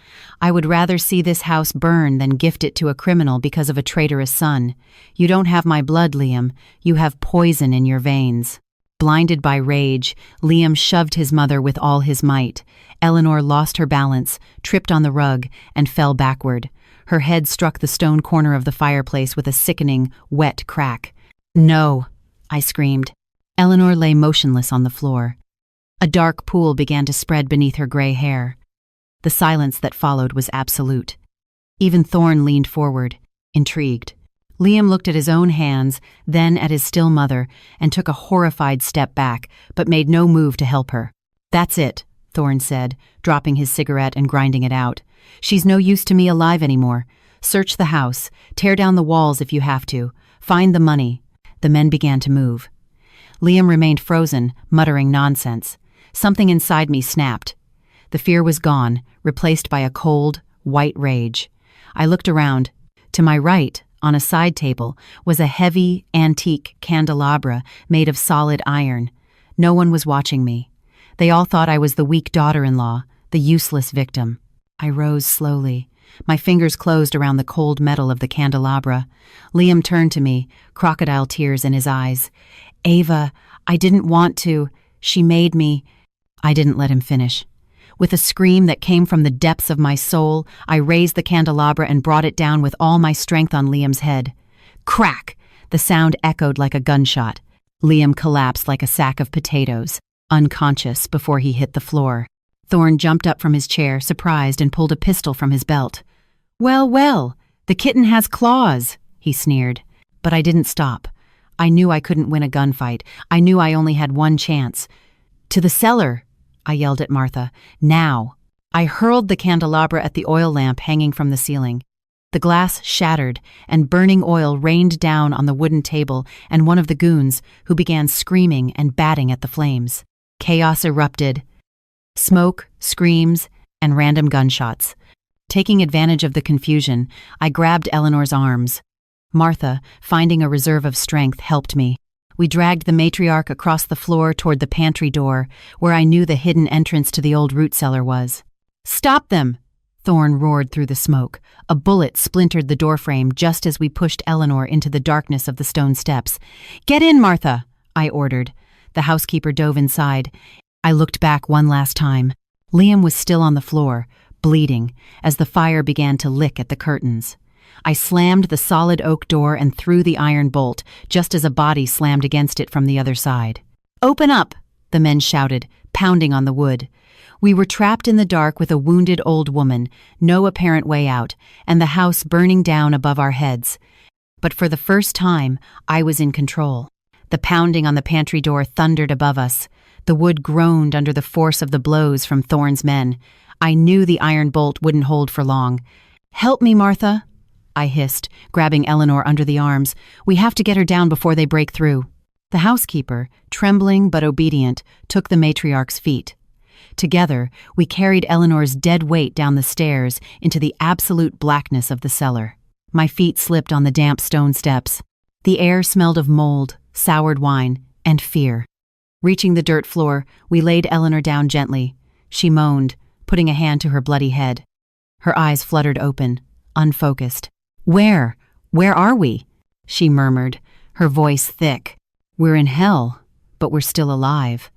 "I would rather see this house burn than gift it to a criminal because of a traitorous son. You don't have my blood, Liam. You have poison in your veins." Blinded by rage, Liam shoved his mother with all his might. Eleanor lost her balance, tripped on the rug, and fell backward. Her head struck the stone corner of the fireplace with a sickening, wet crack. "No," I screamed. Eleanor lay motionless on the floor. A dark pool began to spread beneath her gray hair. The silence that followed was absolute. Even Thorn leaned forward, intrigued. Liam looked at his own hands, then at his still mother, and took a horrified step back, but made no move to help her. "That's it," Thorn said, dropping his cigarette and grinding it out. "She's no use to me alive anymore. Search the house. Tear down the walls if you have to. Find the money." The men began to move. Liam remained frozen, muttering nonsense. Something inside me snapped. The fear was gone, replaced by a cold, white rage. I looked around. To my right, on a side table, was a heavy, antique candelabra made of solid iron. No one was watching me. They all thought I was the weak daughter-in-law, the useless victim. I rose slowly. My fingers closed around the cold metal of the candelabra. Liam turned to me, crocodile tears in his eyes. "Ava, I didn't want to. She made me." I didn't let him finish. With a scream that came from the depths of my soul, I raised the candelabra and brought it down with all my strength on Liam's head. Crack! The sound echoed like a gunshot. Liam collapsed like a sack of potatoes, unconscious before he hit the floor. Thorn jumped up from his chair, surprised, and pulled a pistol from his belt. "Well, well, the kitten has claws," he sneered. But I didn't stop. I knew I couldn't win a gunfight. I knew I only had one chance. "To the cellar!" I yelled at Martha. "Now!" I hurled the candelabra at the oil lamp hanging from the ceiling. The glass shattered, and burning oil rained down on the wooden table and one of the goons, who began screaming and batting at the flames. Chaos erupted. Smoke, screams, and random gunshots. Taking advantage of the confusion, I grabbed Eleanor's arms. Martha, finding a reserve of strength, helped me. We dragged the matriarch across the floor toward the pantry door, where I knew the hidden entrance to the old root cellar was. "Stop them!" Thorn roared through the smoke. A bullet splintered the doorframe just as we pushed Eleanor into the darkness of the stone steps. "Get in, Martha!" I ordered. The housekeeper dove inside. I looked back one last time. Liam was still on the floor, bleeding, as the fire began to lick at the curtains. I slammed the solid oak door and threw the iron bolt, just as a body slammed against it from the other side. "Open up!" the men shouted, pounding on the wood. We were trapped in the dark with a wounded old woman, no apparent way out, and the house burning down above our heads. But for the first time, I was in control. The pounding on the pantry door thundered above us. The wood groaned under the force of the blows from Thorn's men. I knew the iron bolt wouldn't hold for long. "Help me, Martha," I hissed, grabbing Eleanor under the arms. "We have to get her down before they break through." The housekeeper, trembling but obedient, took the matriarch's feet. Together, we carried Eleanor's dead weight down the stairs into the absolute blackness of the cellar. My feet slipped on the damp stone steps. The air smelled of mold, soured wine, and fear. Reaching the dirt floor, we laid Eleanor down gently. She moaned, putting a hand to her bloody head. Her eyes fluttered open, unfocused. Where are we?" she murmured, her voice thick. "We're in hell, but we're still alive,"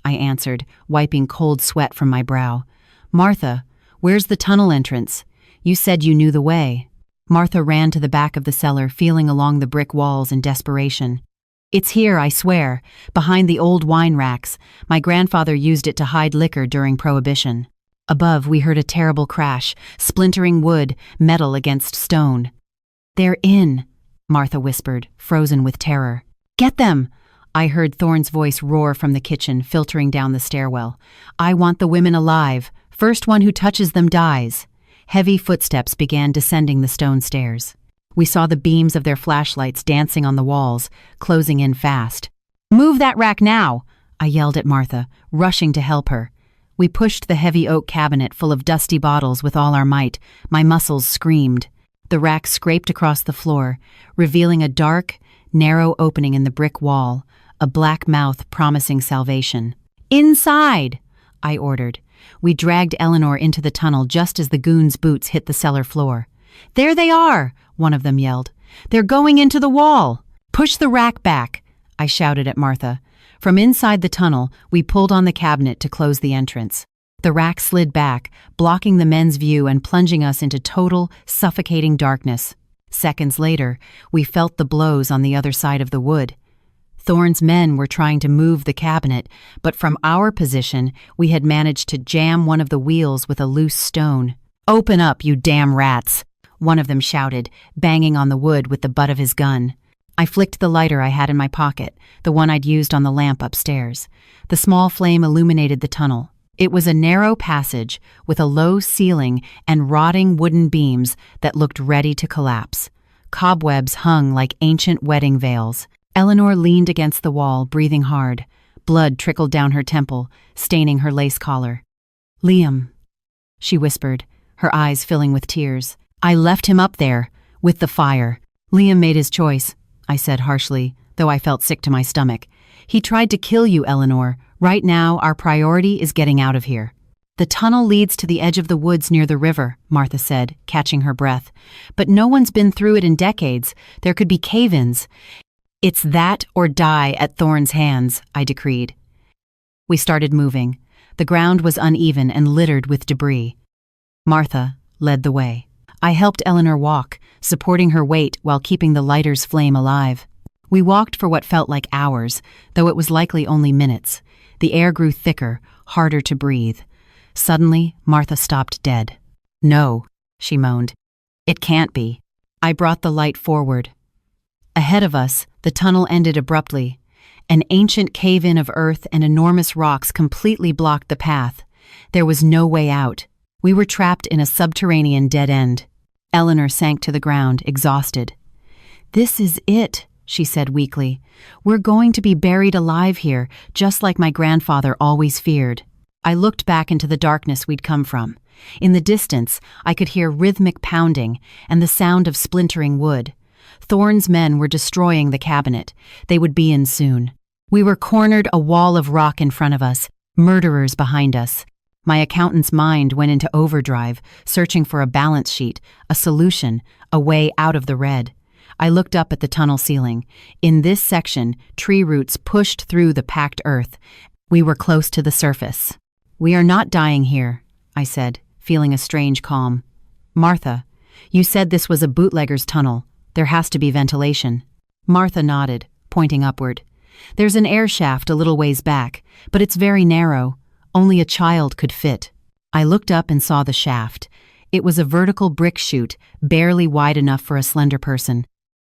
I answered, wiping cold sweat from my brow. "Martha, where's the tunnel entrance? You said you knew the way." Martha ran to the back of the cellar, feeling along the brick walls in desperation. "It's here, I swear, behind the old wine racks. My grandfather used it to hide liquor during Prohibition." Above, we heard a terrible crash, splintering wood, metal against stone. "They're in," Martha whispered, frozen with terror. "Get them!" I heard Thorn's voice roar from the kitchen, filtering down the stairwell. "I want the women alive. First one who touches them dies." Heavy footsteps began descending the stone stairs. We saw the beams of their flashlights dancing on the walls, closing in fast. "Move that rack now!" I yelled at Martha, rushing to help her. We pushed the heavy oak cabinet full of dusty bottles with all our might. My muscles screamed. The rack scraped across the floor, revealing a dark, narrow opening in the brick wall, a black mouth promising salvation. "Inside!" I ordered. We dragged Eleanor into the tunnel just as the goons' boots hit the cellar floor. "There they are!" one of them yelled. "They're going into the wall!" "Push the rack back!" I shouted at Martha. From inside the tunnel, we pulled on the cabinet to close the entrance. The rack slid back, blocking the men's view and plunging us into total, suffocating darkness. Seconds later, we felt the blows on the other side of the wood. Thorn's men were trying to move the cabinet, but from our position, we had managed to jam one of the wheels with a loose stone. "Open up, you damn rats!" one of them shouted, banging on the wood with the butt of his gun. I flicked the lighter I had in my pocket, the one I'd used on the lamp upstairs. The small flame illuminated the tunnel. It was a narrow passage with a low ceiling and rotting wooden beams that looked ready to collapse. Cobwebs hung like ancient wedding veils. Eleanor leaned against the wall, breathing hard. Blood trickled down her temple, staining her lace collar. "Liam," she whispered, her eyes filling with tears. "I left him up there, with the fire. Liam made his choice, I said harshly, though I felt sick to my stomach. He tried to kill you, Eleanor. Right now, our priority is getting out of here. The tunnel leads to the edge of the woods near the river, Martha said, catching her breath. But no one's been through it in decades. There could be cave-ins. It's that or die at Thorne's hands, I decreed. We started moving. The ground was uneven and littered with debris. Martha led the way. I helped Eleanor walk, supporting her weight while keeping the lighter's flame alive. We walked for what felt like hours, though it was likely only minutes. The air grew thicker, harder to breathe. Suddenly, Martha stopped dead. No, she moaned. It can't be. I brought the light forward. Ahead of us, the tunnel ended abruptly. An ancient cave-in of earth and enormous rocks completely blocked the path. There was no way out. We were trapped in a subterranean dead end. Eleanor sank to the ground, exhausted. "This is it," she said weakly. "We're going to be buried alive here, just like my grandfather always feared." I looked back into the darkness we'd come from. In the distance, I could hear rhythmic pounding and the sound of splintering wood. Thorne's men were destroying the cabinet. They would be in soon. We were cornered, a wall of rock in front of us, murderers behind us. My accountant's mind went into overdrive, searching for a balance sheet, a solution, a way out of the red. I looked up at the tunnel ceiling. In this section, tree roots pushed through the packed earth. We were close to the surface. "We are not dying here," I said, feeling a strange calm. "Martha, you said this was a bootlegger's tunnel. There has to be ventilation." Martha nodded, pointing upward. "There's an air shaft a little ways back, but it's very narrow. Only a child could fit." I looked up and saw the shaft. It was a vertical brick chute, barely wide enough for a slender person.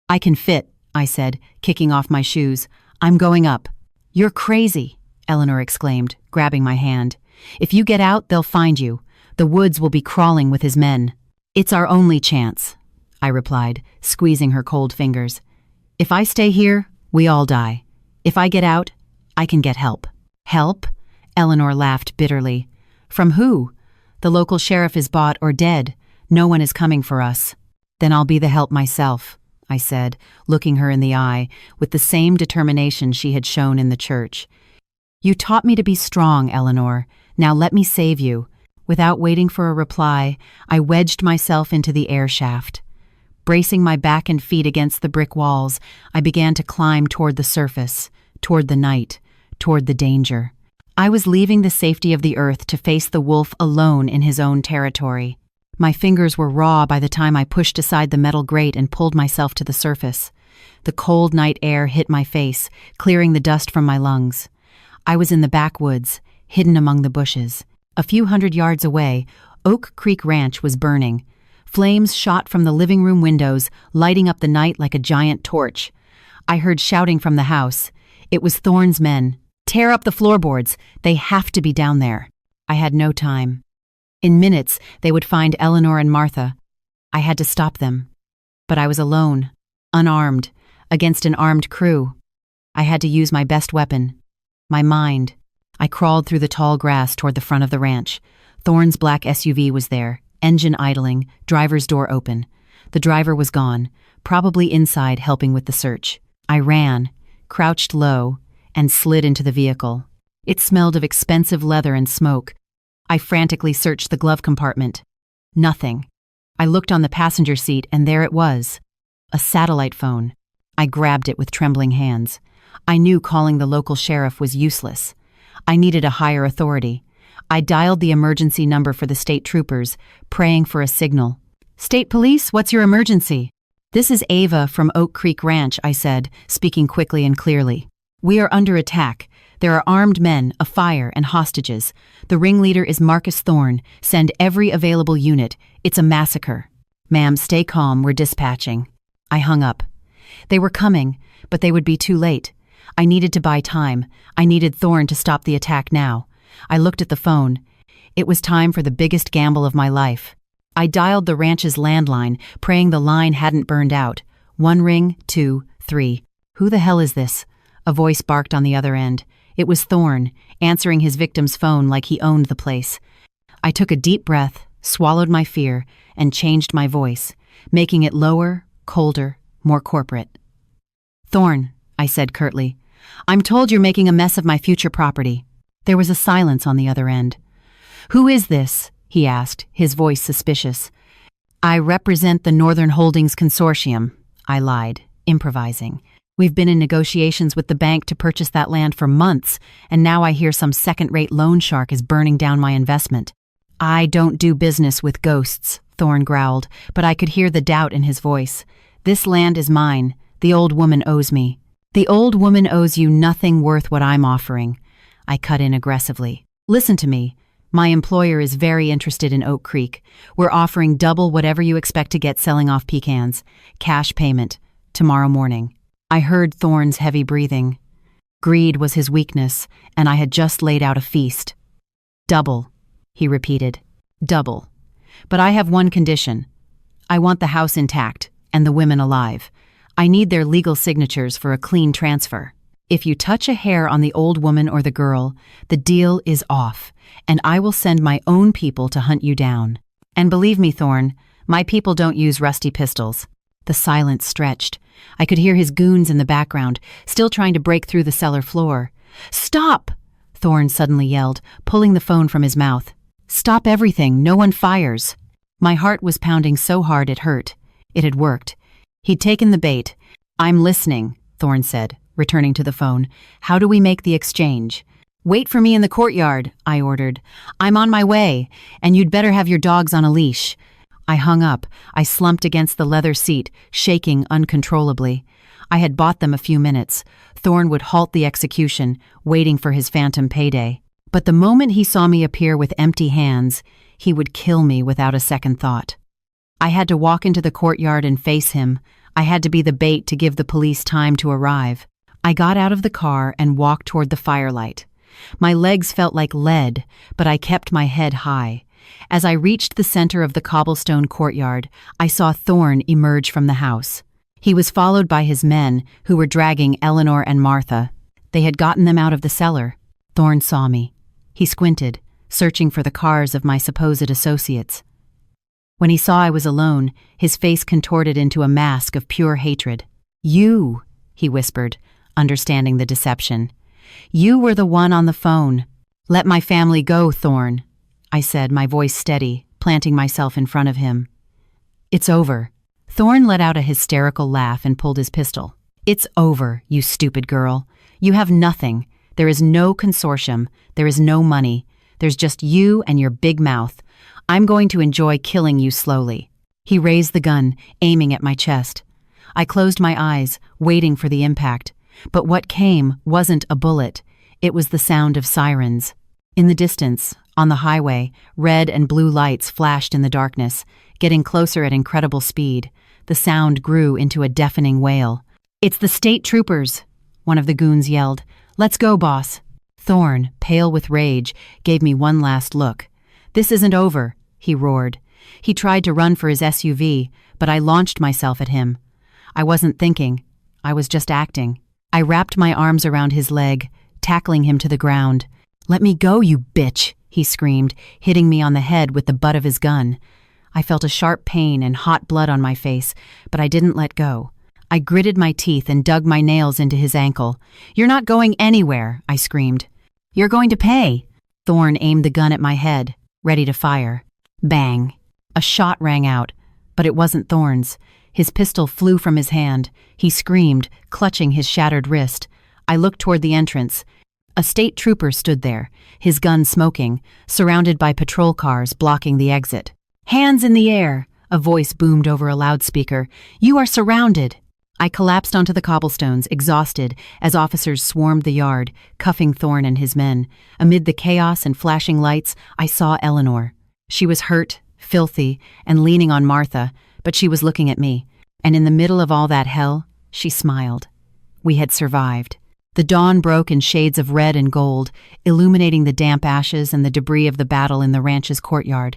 "I can fit," I said, kicking off my shoes. "I'm going up." "You're crazy," Eleanor exclaimed, grabbing my hand. "If you get out, they'll find you. The woods will be crawling with his men." "It's our only chance," I replied, squeezing her cold fingers. "If I stay here, we all die. If I get out, I can get help." "Help?" Eleanor laughed bitterly. "From who? The local sheriff is bought or dead. No one is coming for us." "Then I'll be the help myself," I said, looking her in the eye with the same determination she had shown in the church. "You taught me to be strong, Eleanor. Now let me save you." Without waiting for a reply, I wedged myself into the air shaft. Bracing my back and feet against the brick walls, I began to climb toward the surface, toward the night, toward the danger. I was leaving the safety of the earth to face the wolf alone in his own territory. My fingers were raw by the time I pushed aside the metal grate and pulled myself to the surface. The cold night air hit my face, clearing the dust from my lungs. I was in the backwoods, hidden among the bushes. A few hundred yards away, Oak Creek Ranch was burning. Flames shot from the living room windows, lighting up the night like a giant torch. I heard shouting from the house. It was Thorne's men. "Tear up the floorboards. They have to be down there." I had no time. In minutes, they would find Eleanor and Martha. I had to stop them. But I was alone, unarmed, against an armed crew. I had to use my best weapon, my mind. I crawled through the tall grass toward the front of the ranch. Thorne's black SUV was there, engine idling, driver's door open. The driver was gone, probably inside helping with the search. I ran, crouched low, and slid into the vehicle. It smelled of expensive leather and smoke. I frantically searched the glove compartment. Nothing. I looked on the passenger seat, and there it was. A satellite phone. I grabbed it with trembling hands. I knew calling the local sheriff was useless. I needed a higher authority. I dialed the emergency number for the state troopers, praying for a signal. "State police, what's your emergency?" "This is Ava from Oak Creek Ranch," I said, speaking quickly and clearly. "We are under attack. There are armed men, a fire, and hostages. The ringleader is Marcus Thorne. Send every available unit. It's a massacre." "Ma'am, stay calm. We're dispatching." I hung up. They were coming, but they would be too late. I needed to buy time. I needed Thorne to stop the attack now. I looked at the phone. It was time for the biggest gamble of my life. I dialed the ranch's landline, praying the line hadn't burned out. 1 ring, 2, 3. "Who the hell is this?" A voice barked on the other end. It was Thorne, answering his victim's phone like he owned the place. I took a deep breath, swallowed my fear, and changed my voice, making it lower, colder, more corporate. "Thorn," I said curtly, "I'm told you're making a mess of my future property." There was a silence on the other end. "Who is this?" he asked, his voice suspicious. "I represent the Northern Holdings Consortium," I lied, improvising. "We've been in negotiations with the bank to purchase that land for months, and now I hear some second-rate loan shark is burning down my investment." "I don't do business with ghosts," Thorn growled, but I could hear the doubt in his voice. "This land is mine. The old woman owes me." "The old woman owes you nothing worth what I'm offering," I cut in aggressively. "Listen to me. My employer is very interested in Oak Creek. We're offering double whatever you expect to get selling off pecans. Cash payment. Tomorrow morning." I heard Thorn's heavy breathing. Greed was his weakness, and I had just laid out a feast. "Double," he repeated. "Double. But I have one condition. I want the house intact, and the women alive. I need their legal signatures for a clean transfer. If you touch a hair on the old woman or the girl, the deal is off, and I will send my own people to hunt you down. And believe me, Thorn, my people don't use rusty pistols." The silence stretched. I could hear his goons in the background, still trying to break through the cellar floor. "Stop!" Thorn suddenly yelled, pulling the phone from his mouth. "Stop everything, no one fires." My heart was pounding so hard it hurt. It had worked. He'd taken the bait. "I'm listening," Thorn said, returning to the phone. "How do we make the exchange?" "Wait for me in the courtyard," I ordered. "I'm on my way, and you'd better have your dogs on a leash." I hung up. I slumped against the leather seat, shaking uncontrollably. I had bought them a few minutes. Thorn would halt the execution, waiting for his phantom payday. But the moment he saw me appear with empty hands, he would kill me without a second thought. I had to walk into the courtyard and face him. I had to be the bait to give the police time to arrive. I got out of the car and walked toward the firelight. My legs felt like lead, but I kept my head high. As I reached the center of the cobblestone courtyard, I saw Thorn emerge from the house. He was followed by his men, who were dragging Eleanor and Martha. They had gotten them out of the cellar. Thorn saw me. He squinted, searching for the cars of my supposed associates. When he saw I was alone, his face contorted into a mask of pure hatred. "You," he whispered, understanding the deception. "You were the one on the phone." "Let my family go, Thorn," I said, my voice steady, planting myself in front of him. "It's over." Thorn let out a hysterical laugh and pulled his pistol. "It's over, you stupid girl. You have nothing. There is no consortium. There is no money. There's just you and your big mouth. I'm going to enjoy killing you slowly." He raised the gun, aiming at my chest. I closed my eyes, waiting for the impact. But what came wasn't a bullet. It was the sound of sirens. In the distance, on the highway, red and blue lights flashed in the darkness, getting closer at incredible speed. The sound grew into a deafening wail. "It's the state troopers," one of the goons yelled. "Let's go, boss." Thorn, pale with rage, gave me one last look. "This isn't over," he roared. He tried to run for his SUV, but I launched myself at him. I wasn't thinking. I was just acting. I wrapped my arms around his leg, tackling him to the ground. "Let me go, you bitch," he screamed, hitting me on the head with the butt of his gun. I felt a sharp pain and hot blood on my face, but I didn't let go. I gritted my teeth and dug my nails into his ankle. "You're not going anywhere," I screamed. "You're going to pay." Thorn aimed the gun at my head, ready to fire. Bang! A shot rang out, but it wasn't Thorn's. His pistol flew from his hand. He screamed, clutching his shattered wrist. I looked toward the entrance. A state trooper stood there, his gun smoking, surrounded by patrol cars blocking the exit. "Hands in the air!" a voice boomed over a loudspeaker. "You are surrounded!" I collapsed onto the cobblestones, exhausted, as officers swarmed the yard, cuffing Thorn and his men. Amid the chaos and flashing lights, I saw Eleanor. She was hurt, filthy, and leaning on Martha, but she was looking at me. And in the middle of all that hell, she smiled. We had survived. The dawn broke in shades of red and gold, illuminating the damp ashes and the debris of the battle in the ranch's courtyard.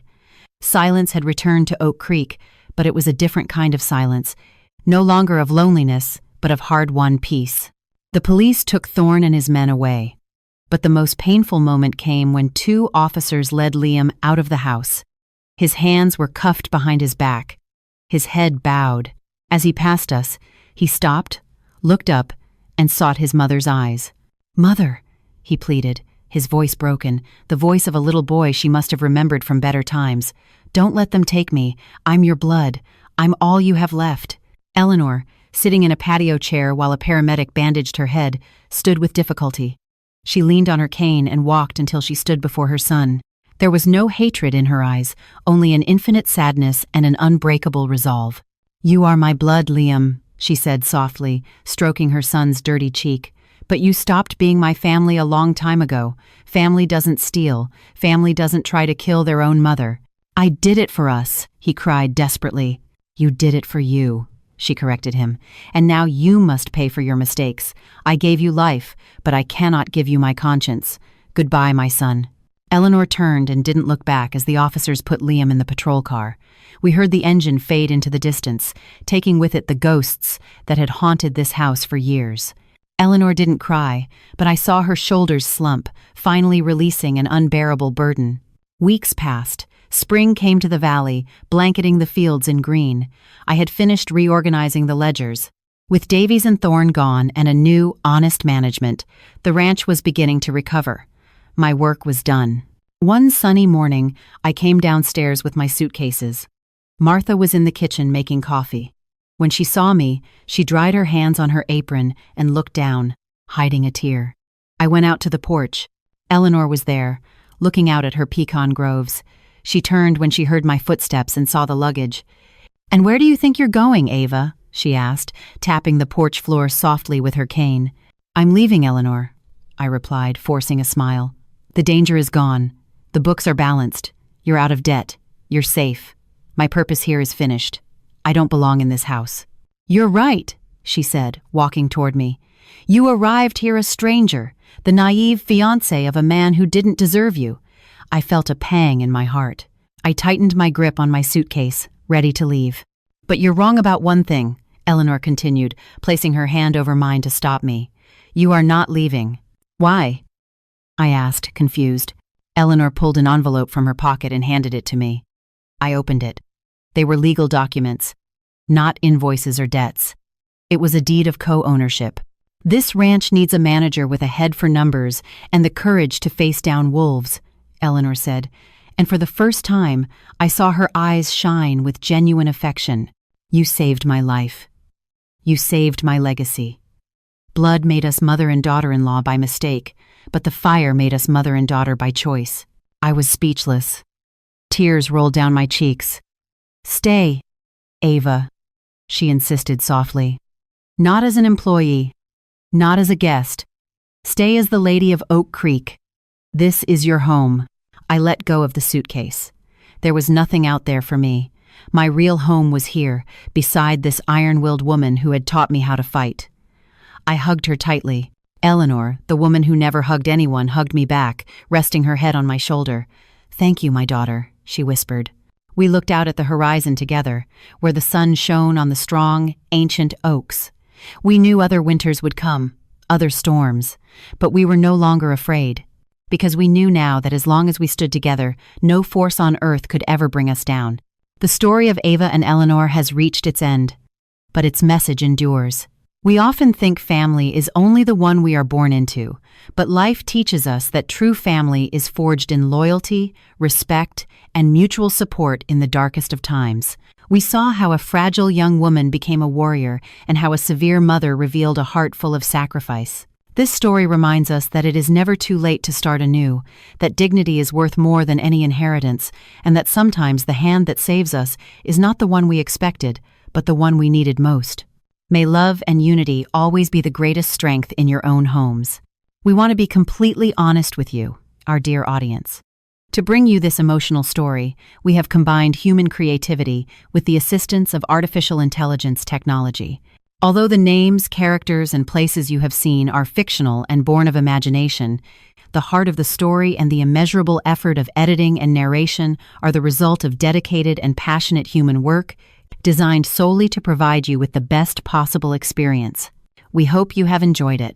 Silence had returned to Oak Creek, but it was a different kind of silence, no longer of loneliness, but of hard-won peace. The police took Thorn and his men away. But the most painful moment came when 2 officers led Liam out of the house. His hands were cuffed behind his back. His head bowed. As he passed us, He stopped, looked up, and sought his mother's eyes. "Mother," he pleaded, his voice broken, the voice of a little boy she must have remembered from better times. "Don't let them take me. I'm your blood. I'm all you have left." Eleanor, sitting in a patio chair while a paramedic bandaged her head, stood with difficulty. She leaned on her cane and walked until she stood before her son. There was no hatred in her eyes, only an infinite sadness and an unbreakable resolve. "You are my blood, Liam," she said softly, stroking her son's dirty cheek. "But you stopped being my family a long time ago. Family doesn't steal. Family doesn't try to kill their own mother." "I did it for us," he cried desperately. "You did it for you," she corrected him. "And now you must pay for your mistakes. I gave you life, but I cannot give you my conscience. Goodbye, my son." Eleanor turned and didn't look back as the officers put Liam in the patrol car. We heard the engine fade into the distance, taking with it the ghosts that had haunted this house for years. Eleanor didn't cry, but I saw her shoulders slump, finally releasing an unbearable burden. Weeks passed. Spring came to the valley, blanketing the fields in green. I had finished reorganizing the ledgers. With Davies and Thorne gone and a new, honest management, the ranch was beginning to recover. My work was done. One sunny morning, I came downstairs with my suitcases. Martha was in the kitchen making coffee. When she saw me, she dried her hands on her apron and looked down, hiding a tear. I went out to the porch. Eleanor was there, looking out at her pecan groves. She turned when she heard my footsteps and saw the luggage. "And where do you think you're going, Ava?" she asked, tapping the porch floor softly with her cane. "I'm leaving, Eleanor," I replied, forcing a smile. "The danger is gone. The books are balanced. You're out of debt. You're safe. My purpose here is finished. I don't belong in this house." "You're right," she said, walking toward me. "You arrived here a stranger, the naive fiancé of a man who didn't deserve you." I felt a pang in my heart. I tightened my grip on my suitcase, ready to leave. "But you're wrong about one thing," Eleanor continued, placing her hand over mine to stop me. "You are not leaving." "Why?" I asked, confused. Eleanor pulled an envelope from her pocket and handed it to me. I opened it. They were legal documents, not invoices or debts. It was a deed of co-ownership. "This ranch needs a manager with a head for numbers and the courage to face down wolves," Eleanor said, and for the first time, I saw her eyes shine with genuine affection. "You saved my life. You saved my legacy. Blood made us mother and daughter-in-law by mistake, but the fire made us mother and daughter by choice." I was speechless. Tears rolled down my cheeks. "Stay, Ava," she insisted softly. "Not as an employee, not as a guest. Stay as the Lady of Oak Creek. This is your home." I let go of the suitcase. There was nothing out there for me. My real home was here, beside this iron-willed woman who had taught me how to fight. I hugged her tightly. Eleanor, the woman who never hugged anyone, hugged me back, resting her head on my shoulder. "Thank you, my daughter," she whispered. We looked out at the horizon together, where the sun shone on the strong, ancient oaks. We knew other winters would come, other storms, but we were no longer afraid, because we knew now that as long as we stood together, no force on earth could ever bring us down. The story of Ava and Eleanor has reached its end, but its message endures. We often think family is only the one we are born into, but life teaches us that true family is forged in loyalty, respect, and mutual support in the darkest of times. We saw how a fragile young woman became a warrior and how a severe mother revealed a heart full of sacrifice. This story reminds us that it is never too late to start anew, that dignity is worth more than any inheritance, and that sometimes the hand that saves us is not the one we expected, but the one we needed most. May love and unity always be the greatest strength in your own homes. We want to be completely honest with you, our dear audience. To bring you this emotional story, we have combined human creativity with the assistance of artificial intelligence technology. Although the names, characters, and places you have seen are fictional and born of imagination, the heart of the story and the immeasurable effort of editing and narration are the result of dedicated and passionate human work, designed solely to provide you with the best possible experience. We hope you have enjoyed it.